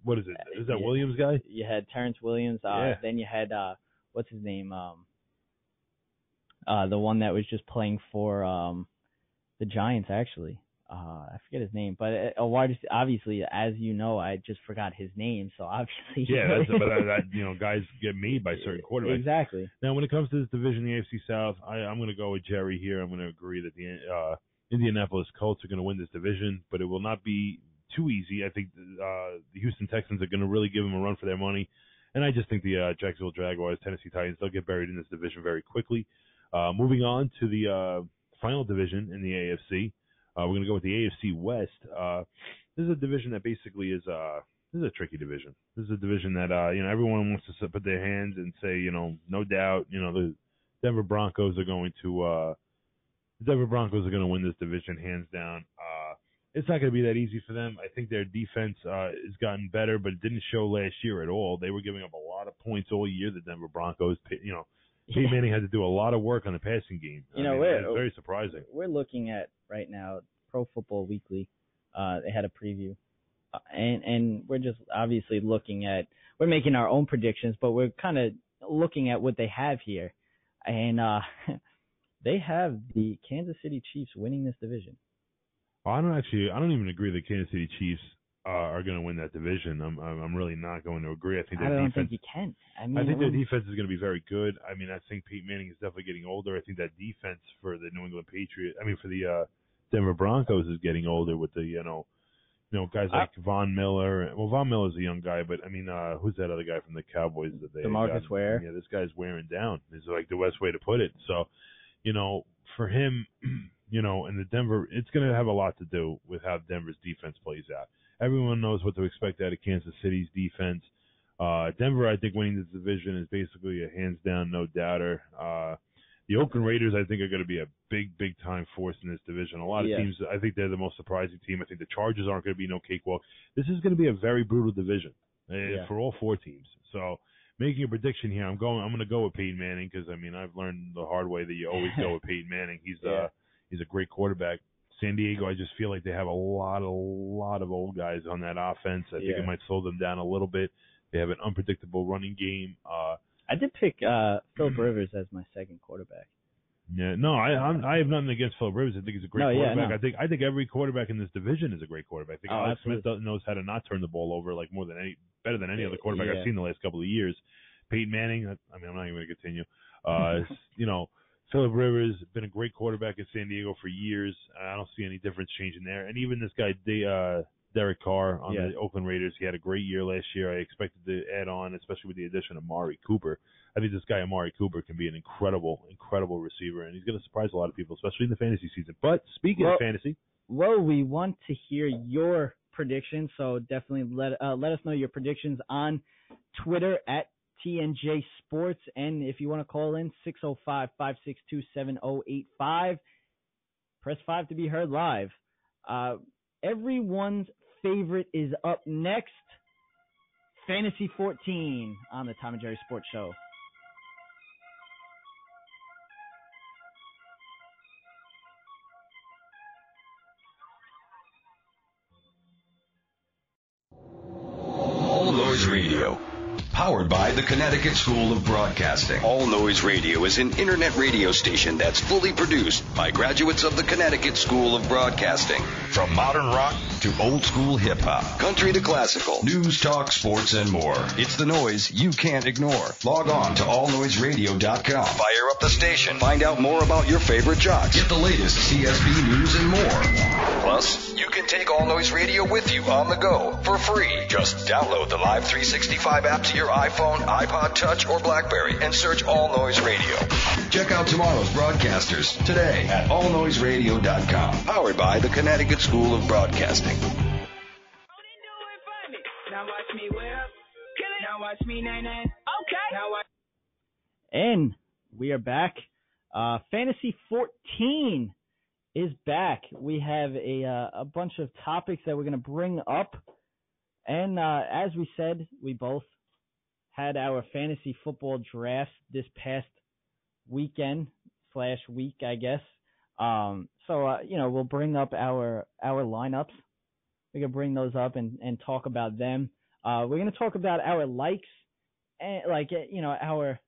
what is it? Is that Williams guy? You had Terrence Williams. Then you had, what's his name? The one that was just playing for the Giants, actually. I forget his name, but obviously, as you know, I just forgot his name. So obviously, guys get made by certain quarterbacks. Exactly. Now, when it comes to this division, the AFC South, I'm going to go with Jerry here. I'm going to agree that the Indianapolis Colts are going to win this division, but it will not be too easy. I think the Houston Texans are going to really give them a run for their money, and I just think the Jacksonville Jaguars, Tennessee Titans, they'll get buried in this division very quickly. Moving on to the final division in the AFC. We're going to go with the AFC West. This is a division that basically is this is a tricky division. This is a division that everyone wants to put their hands and say, no doubt, the Denver Broncos are going to win this division hands down. It's not going to be that easy for them. I think their defense has gotten better, but it didn't show last year at all. They were giving up a lot of points all year. The Denver Broncos, Peyton Manning had to do a lot of work on the passing game. It's very surprising. We're looking at right now Pro Football Weekly. They had a preview, and we're just obviously we're making our own predictions, but we're kind of looking at what they have here, and they have the Kansas City Chiefs winning this division. I don't even agree that Kansas City Chiefs are going to win that division. I'm really not going to agree. I think think you can. I think their defense is going to be very good. I think Peyton Manning is definitely getting older. I think that defense for the New England Patriots, for the Denver Broncos is getting older with the guys like Von Miller. Well, Von Miller's a young guy, but who's that other guy from the Cowboys that they DeMarcus Ware? Yeah, this guy's wearing down. Is like the best way to put it. So, for him, and the Denver, it's going to have a lot to do with how Denver's defense plays out. Everyone knows what to expect out of Kansas City's defense. Denver, I think, winning this division is basically a hands down, no doubter. The Oakland Raiders, I think, are going to be a big, big time force in this division. A lot of teams, I think they're the most surprising team. I think the Chargers aren't going to be no cakewalk. This is going to be a very brutal division for all four teams. So, making a prediction here, I'm going to go with Peyton Manning because I've learned the hard way that you always go with Peyton Manning. He's a great quarterback. San Diego, I just feel like they have a lot of old guys on that offense. I think it might slow them down a little bit. They have an unpredictable running game. I did pick Philip Rivers as my second quarterback. Yeah, no, I have nothing against Philip Rivers. I think he's a great quarterback. I think every quarterback in this division is a great quarterback. I think Alex Smith knows how to not turn the ball over better than any other quarterback I've seen the last couple of years. Peyton Manning, I'm not even going to continue. Philip Rivers has been a great quarterback in San Diego for years. I don't see any difference changing there. And even this guy, Derek Carr on the Oakland Raiders, he had a great year last year. I expected to add on, especially with the addition of Amari Cooper. I think this guy, Amari Cooper, can be an incredible receiver, and he's going to surprise a lot of people, especially in the fantasy season. But speaking of fantasy. Well, we want to hear your predictions, so definitely let us know your predictions on Twitter at TNJ Sports, and if you want to call in, 605-562-7085. Press 5 to be heard live. Everyone's favorite is up next. Fantasy 14 on the Tom and Jerry Sports Show. All Noise Radio. Powered by the Connecticut School of Broadcasting. All Noise Radio is an internet radio station that's fully produced by graduates of the Connecticut School of Broadcasting. From modern rock to old school hip hop, country to classical, news, talk, sports, and more. It's the noise you can't ignore. Log on to allnoiseradio.com. Fire up the station. Find out more about your favorite jocks. Get the latest CSB news and more. Plus, you can take All Noise Radio with you on the go for free. Just download the Live 365 app to your iPhone, iPod Touch, or BlackBerry and search All Noise Radio. Check out tomorrow's broadcasters today at allnoiseradio.com. Powered by the Connecticut School of Broadcasting. Now watch me whip. Now watch me nay-nay. Okay. Now watch. And we are back. Fantasy 14 is back. We have a bunch of topics that we're going to bring up. And as we said, we both had our fantasy football drafts this past weekend/week, I guess. We'll bring up our lineups. We can bring those up and talk about them. We're going to talk about our likes and our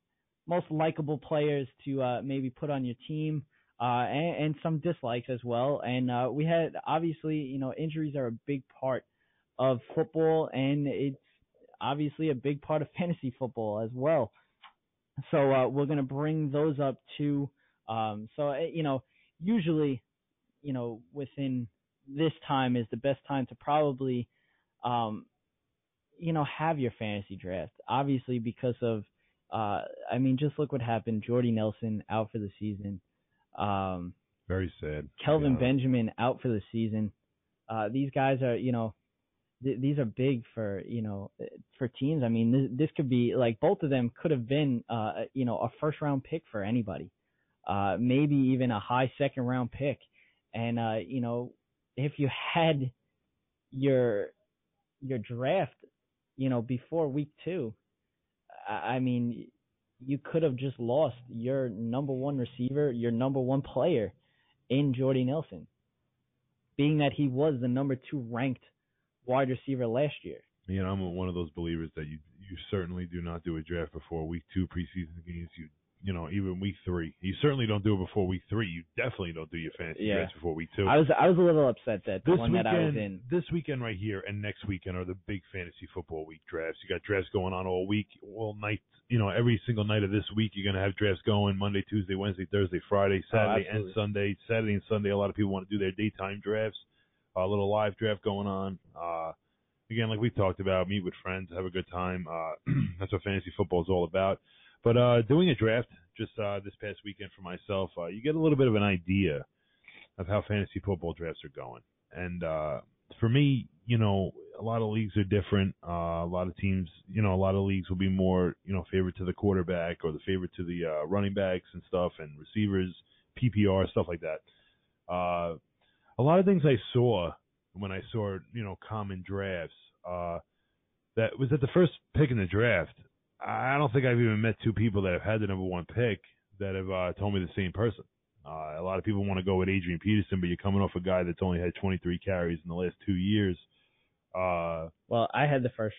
most likable players to maybe put on your team, and some dislikes as well. And we had, obviously, injuries are a big part of football, and it's obviously a big part of fantasy football as well. So we're going to bring those up too. Usually, within this time is the best time to probably, have your fantasy draft. Obviously, because of, just look what happened. Jordy Nelson out for the season. Very sad. Kelvin Benjamin out for the season. These guys are, these are big for, for teams. I mean, this could be like both of them could have been, a first round pick for anybody. Maybe even a high second round pick. And, if you had your draft, before week 2, you could have just lost your number one receiver, your number one player in Jordy Nelson, being that he was the number 2 ranked wide receiver last year. I'm one of those believers that you certainly do not do a draft before week 2 preseason games. Even week 3. You certainly don't do it before week 3. You definitely don't do your fantasy drafts before week 2. I was a little upset that the one that I was in. This weekend right here and next weekend are the big fantasy football week drafts. You got drafts going on all week, all night. Every single night of this week you're going to have drafts going Monday, Tuesday, Wednesday, Thursday, Friday, Saturday, and Sunday. Saturday and Sunday, a lot of people want to do their daytime drafts. A little live draft going on. Again, like we talked about, meet with friends, have a good time. That's what fantasy football is all about. But doing a draft just this past weekend for myself, you get a little bit of an idea of how fantasy football drafts are going. And for me, a lot of leagues are different. A lot of teams, a lot of leagues will be more, favorite to the quarterback or the favorite to the running backs and stuff and receivers, PPR, stuff like that. A lot of things I saw when I saw, common drafts, that was at the first pick in the draft. I don't think I've even met 2 people that have had the number 1 pick that have told me the same person. A lot of people want to go with Adrian Peterson, but you're coming off a guy that's only had 23 carries in the last 2 years. Well, I had the first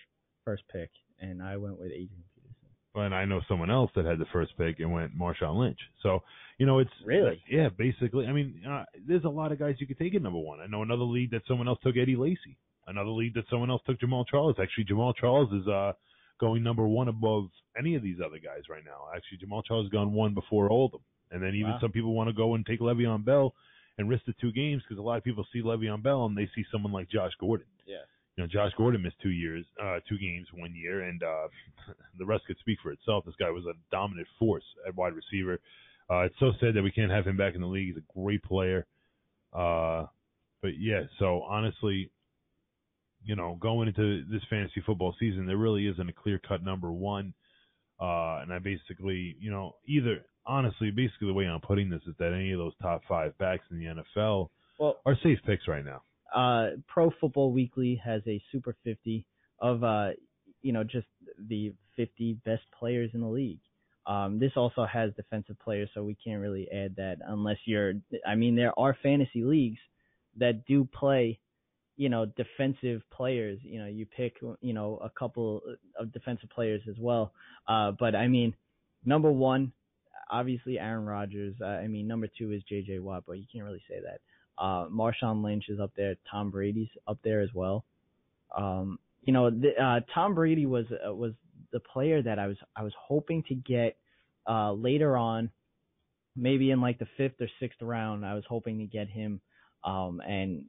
pick, and I went with Adrian Peterson. And I know someone else that had the first pick and went Marshawn Lynch. So, it's... Really? Yeah, basically. There's a lot of guys you could take at number 1. I know another league that someone else took Eddie Lacy. Another league that someone else took Jamal Charles. Actually, Jamal Charles is... going number 1 above any of these other guys right now. Actually, Jamal Charles has gone 1 before all of them. And then even some people want to go and take Le'Veon Bell and risk the 2 games because a lot of people see Le'Veon Bell and they see someone like Josh Gordon. Yeah. Josh Gordon missed 2 games 1 year, and the rest could speak for itself. This guy was a dominant force at wide receiver. It's so sad that we can't have him back in the league. He's a great player. But yeah, so honestly, going into this fantasy football season, there really isn't a clear-cut number 1. And I basically, basically the way I'm putting this is that any of those top 5 backs in the NFL are safe picks right now. Pro Football Weekly has a Super 50 of, just the 50 best players in the league. This also has defensive players, so we can't really add that unless there are fantasy leagues that do play defensive players. You pick, a couple of defensive players as well. But number 1, obviously Aaron Rodgers. Number 2 is J.J. Watt, but you can't really say that. Marshawn Lynch is up there. Tom Brady's up there as well. Tom Brady was the player that I was hoping to get later on, maybe in like the 5th or 6th round. I was hoping to get him. And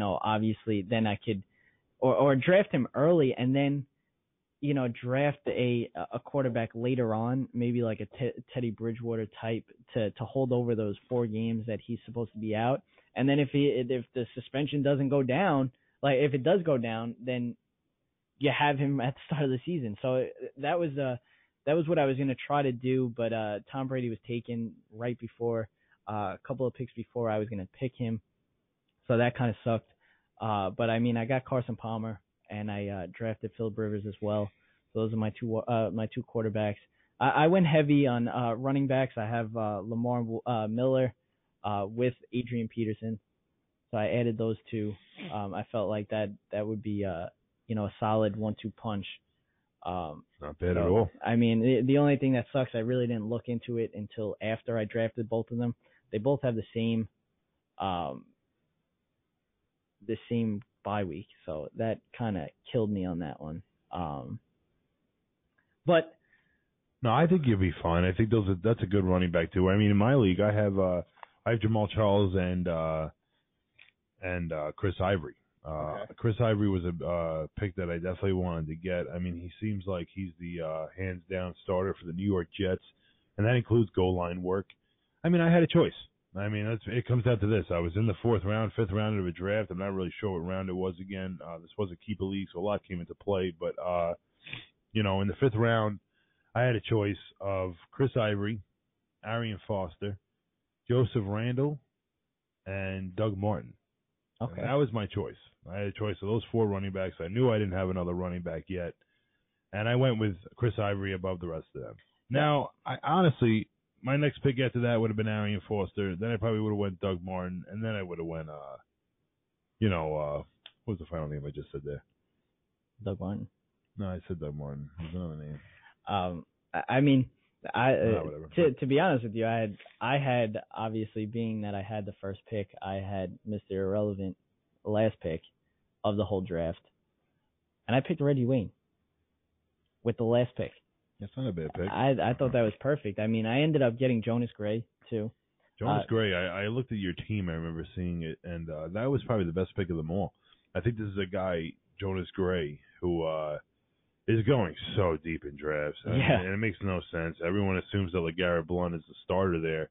obviously then I could, or draft him early and then, draft a quarterback later on, maybe like a Teddy Bridgewater type to hold over those 4 games that he's supposed to be out. And then if the suspension doesn't go down, like if it does go down, then you have him at the start of the season. So that was what I was going to try to do. But, Tom Brady was taken right before, a couple of picks before I was going to pick him. So that kind of sucked. But I got Carson Palmer and I drafted Phillip Rivers as well. So those are my two quarterbacks. I went heavy on running backs. I have Lamar Miller with Adrian Peterson. So I added those two. I felt like that would be a solid 1-2 punch. Not bad at all. I mean, the only thing that sucks, I really didn't look into it until after I drafted both of them. They both have the same bye week, so that kind of killed me on that one. But no, I think you'll be fine. I think that's a good running back too. I mean, in my league, I have Jamal Charles and Chris Ivory. Okay. Chris Ivory was a pick that I definitely wanted to get. I mean, he seems like he's the hands-down starter for the New York Jets, and that includes goal line work. I mean, I had a choice. I mean, it comes down to this. I was in the 4th round, 5th round of a draft. I'm not really sure what round it was again. This was a keeper league, so a lot came into play. But, in the 5th round, I had a choice of Chris Ivory, Arian Foster, Joseph Randall, and Doug Martin. Okay. And that was my choice. I had a choice of those 4 running backs. I knew I didn't have another running back yet, and I went with Chris Ivory above the rest of them. Now, honestly, my next pick after that would have been Arian Foster. Then I probably would have went Doug Martin, and then I would have went, what was the final name I just said there? Doug Martin. No, I said Doug Martin. There's another name. I mean, whatever. To be honest with you, I had obviously, being that I had the first pick, I had Mr. Irrelevant, last pick of the whole draft, and I picked Reggie Wayne with the last pick. That's not a bad pick. I thought that was perfect. I mean, I ended up getting Jonas Gray too. Jonas Gray, I looked at your team. I remember seeing it, and that was probably the best pick of them all. I think this is a guy, Jonas Gray, who is going so deep in drafts. And it makes no sense. Everyone assumes that LeGarrette Blount is the starter there,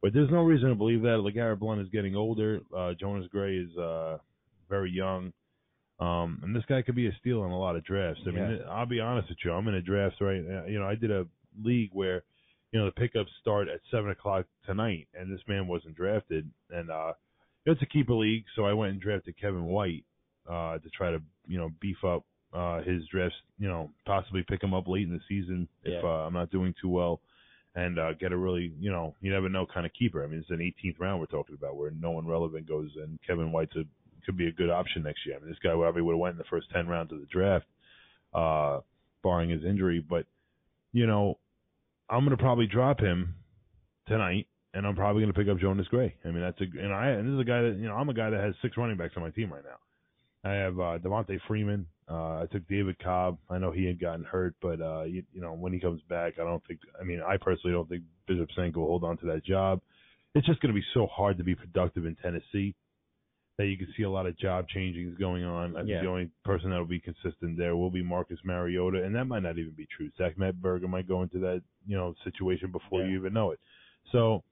but there's no reason to believe that. LeGarrette Blount is getting older. Jonas Gray is very young. And this guy could be a steal in a lot of drafts. I mean, I'll be honest with you. I'm in a draft right now. I did a league where, the pickups start at 7:00 tonight, and this man wasn't drafted. And it's a keeper league, so I went and drafted Kevin White to try to, beef up his drafts, possibly pick him up late in the season if I'm not doing too well, and get a really, you never know kind of keeper. I mean, it's an 18th round we're talking about where no one relevant goes, and Kevin White's could be a good option next year. I mean, this guy probably would have went in the first 10 rounds of the draft, barring his injury. But, I'm going to probably drop him tonight, and I'm probably going to pick up Jonas Gray. I mean, and this is a guy that, I'm a guy that has 6 running backs on my team right now. I have Devontae Freeman. I took David Cobb. I know he had gotten hurt, but, when he comes back, I personally don't think Bishop Senko will hold on to that job. It's just going to be so hard to be productive in Tennessee that you can see a lot of job changings going on. I think the only person that will be consistent there will be Marcus Mariota, and that might not even be true. Zach Mettenberger might go into that, situation before you even know it. So,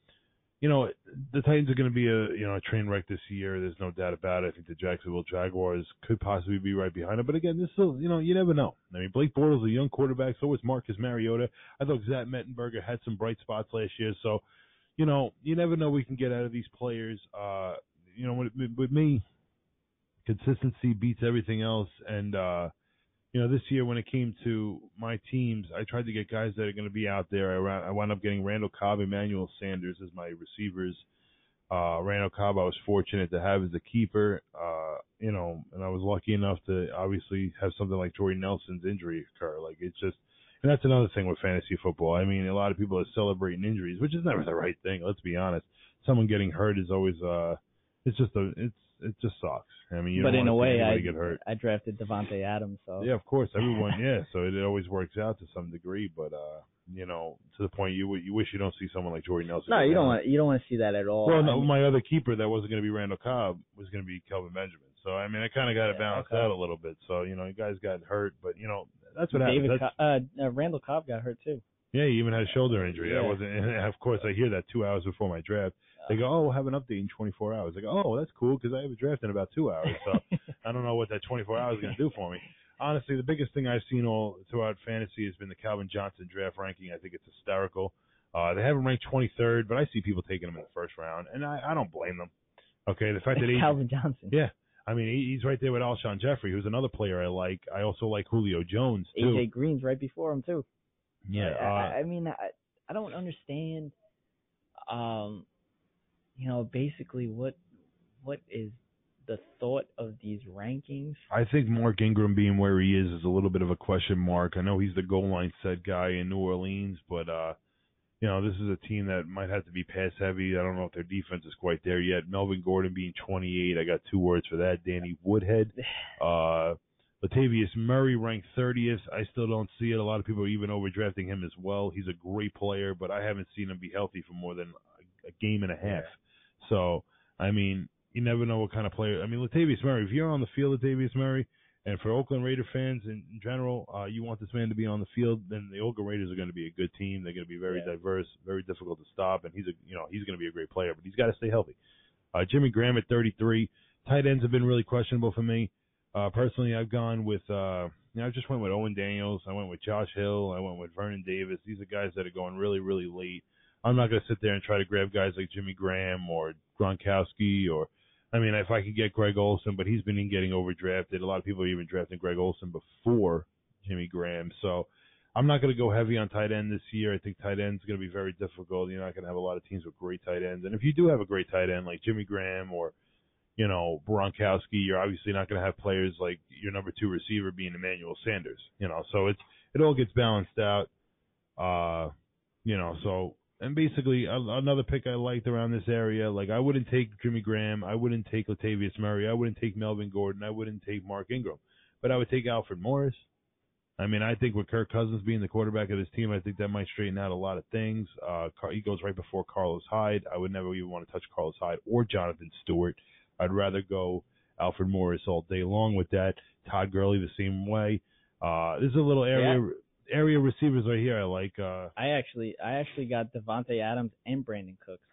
the Titans are going to be a train wreck this year. There's no doubt about it. I think the Jacksonville Jaguars could possibly be right behind it. But again, this is, you never know. I mean, Blake Bortles is a young quarterback. So was Marcus Mariota. I thought Zach Mettenberger had some bright spots last year. So, you never know what we can get out of these players. With me, consistency beats everything else. And, this year when it came to my teams, I tried to get guys that are going to be out there. I wound up getting Randall Cobb, Emmanuel Sanders as my receivers. Randall Cobb I was fortunate to have as a keeper, and I was lucky enough to obviously have something like Jordy Nelson's injury occur. Like, it's just, and that's another thing with fantasy football. I mean, a lot of people are celebrating injuries, which is never the right thing. Let's be honest. Someone getting hurt is always, it just sucks. I mean, you but don't in a way, get hurt. I drafted Devontae Adams, so yeah, of course, everyone, so it always works out to some degree. But to the point you wish you don't see someone like Jordy Nelson. No, you don't want to see that at all. Well, no, my other keeper that wasn't going to be Randall Cobb was going to be Kelvin Benjamin. So I mean, I kind of got it balanced out a little bit. So you guys got hurt, but that's what happened. Randall Cobb got hurt too. Yeah, he even had a shoulder injury. Yeah. That wasn't. And of course, I hear that 2 hours before my draft. They go, we'll have an update in 24 hours. I go, oh, that's cool because I have a draft in about 2 hours. So I don't know what that 24 hours is going to do for me. Honestly, the biggest thing I've seen all throughout fantasy has been the Calvin Johnson draft ranking. I think it's hysterical. They have him ranked 23rd, but I see people taking him in the first round, and I don't blame them. Okay, the fact that Calvin Johnson. Yeah, I mean, he's right there with Alshon Jeffrey, who's another player I like. I also like Julio Jones, too. AJ Green's right before him, too. Yeah. I mean, I don't understand, basically what is the thought of these rankings. I think Mark Ingram being where he is a little bit of a question mark. I know he's the goal line set guy in New Orleans, but this is a team that might have to be pass heavy. I don't know if their defense is quite there yet. Melvin Gordon being 28, I got 2 words for that. Danny Woodhead. Latavius Murray ranked 30th. I still don't see it. A lot of people are even overdrafting him as well. He's a great player, but I haven't seen him be healthy for more than a game and a half. Yeah. So, I mean, you never know what kind of player. I mean, Latavius Murray, if you're on the field, Latavius Murray, and for Oakland Raider fans in general, you want this man to be on the field, then the Oakland Raiders are going to be a good team. They're going to be very diverse, very difficult to stop, and he's going to be a great player, but he's got to stay healthy. Jimmy Graham at 33. Tight ends have been really questionable for me. Personally, I've gone with, I just went with Owen Daniels. I went with Josh Hill. I went with Vernon Davis. These are guys that are going really, really late. I'm not going to sit there and try to grab guys like Jimmy Graham or Gronkowski if I could get Greg Olsen, but he's been getting overdrafted. A lot of people are even drafting Greg Olsen before Jimmy Graham. So I'm not going to go heavy on tight end this year. I think tight end is going to be very difficult. You're not going to have a lot of teams with great tight ends. And if you do have a great tight end like Jimmy Graham or Gronkowski, you're obviously not going to have players like your number 2 receiver being Emmanuel Sanders. So it all gets balanced out. And basically, another pick I liked around this area, like I wouldn't take Jimmy Graham, I wouldn't take Latavius Murray, I wouldn't take Melvin Gordon, I wouldn't take Mark Ingram, but I would take Alfred Morris. I mean, I think with Kirk Cousins being the quarterback of this team, I think that might straighten out a lot of things. He goes right before Carlos Hyde. I would never even want to touch Carlos Hyde or Jonathan Stewart. I'd rather go Alfred Morris all day long with that. Todd Gurley the same way. This is a little area receivers right here. I like. I actually got Devontae Adams and Brandon Cooks.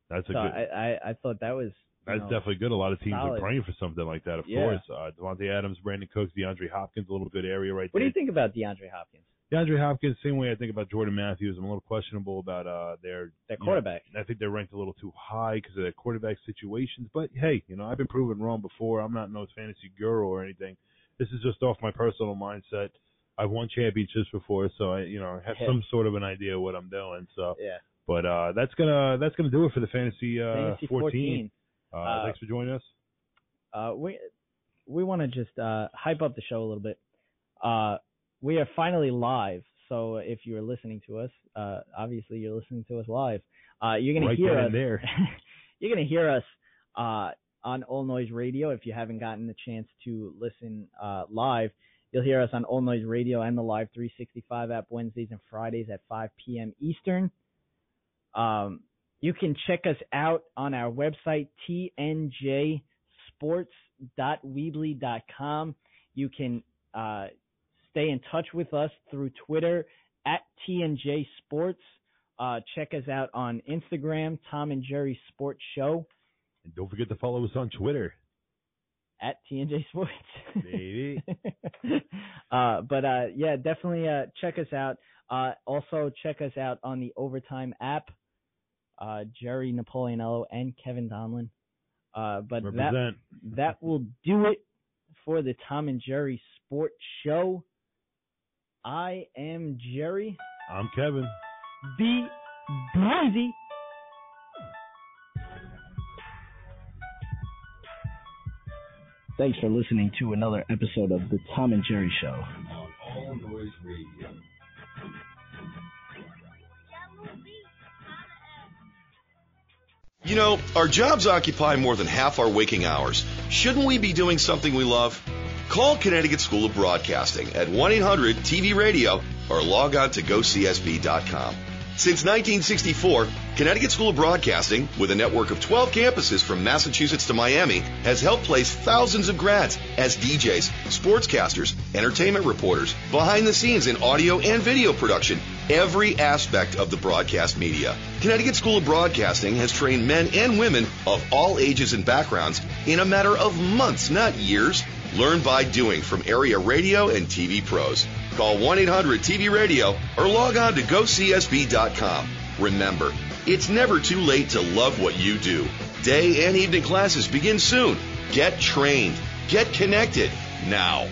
That's a so good. I thought that was. That's definitely good. A lot of teams solid. are praying for something like that. Of course, Devontae Adams, Brandon Cooks, DeAndre Hopkins, a little good area right What there. do you think about DeAndre Hopkins? DeAndre Hopkins, same way I think about Jordan Matthews. I'm a little questionable about their quarterback. I think they're ranked a little too high because of their quarterback situations. But hey, I've been proven wrong before. I'm not no fantasy guru or anything. This is just off my personal mindset. I've won championships before, so I have some sort of an idea of what I'm doing. So but that's gonna do it for the fantasy 14. Thanks for joining us. We want to just hype up the show a little bit. We are finally live, so if you're listening to us, obviously you're listening to us live. You're gonna hear us there. You're gonna hear us on All Noise Radio. If you haven't gotten the chance to listen live, you'll hear us on All Noise Radio and the Live 365 app Wednesdays and Fridays at 5 p.m. Eastern. You can check us out on our website, tnjsports.weebly.com. You can stay in touch with us through Twitter at TNJSports. Check us out on Instagram, Tom and Jerry Sports Show. And don't forget to follow us on Twitter. At TNJ Sports. Baby. Definitely check us out. Also, check us out on the Overtime app. Jerry Napoleonello and Kevin Donlin. That will do it for the Tom and Jerry Sports Show. I am Jerry. I'm Kevin. Be breezy. Thanks for listening to another episode of the Tom and Jerry Show. On All Noise Radio. Our jobs occupy more than half our waking hours. Shouldn't we be doing something we love? Call Connecticut School of Broadcasting at 1-800-TV-RADIO or log on to GoCSB.com. Since 1964, Connecticut School of Broadcasting, with a network of 12 campuses from Massachusetts to Miami, has helped place thousands of grads as DJs, sportscasters, entertainment reporters, behind the scenes in audio and video production, every aspect of the broadcast media. Connecticut School of Broadcasting has trained men and women of all ages and backgrounds in a matter of months, not years. Learn by doing from area radio and TV pros. Call 1-800-TV-RADIO or log on to GoCSB.com. Remember, it's never too late to love what you do. Day and evening classes begin soon. Get trained. Get connected now.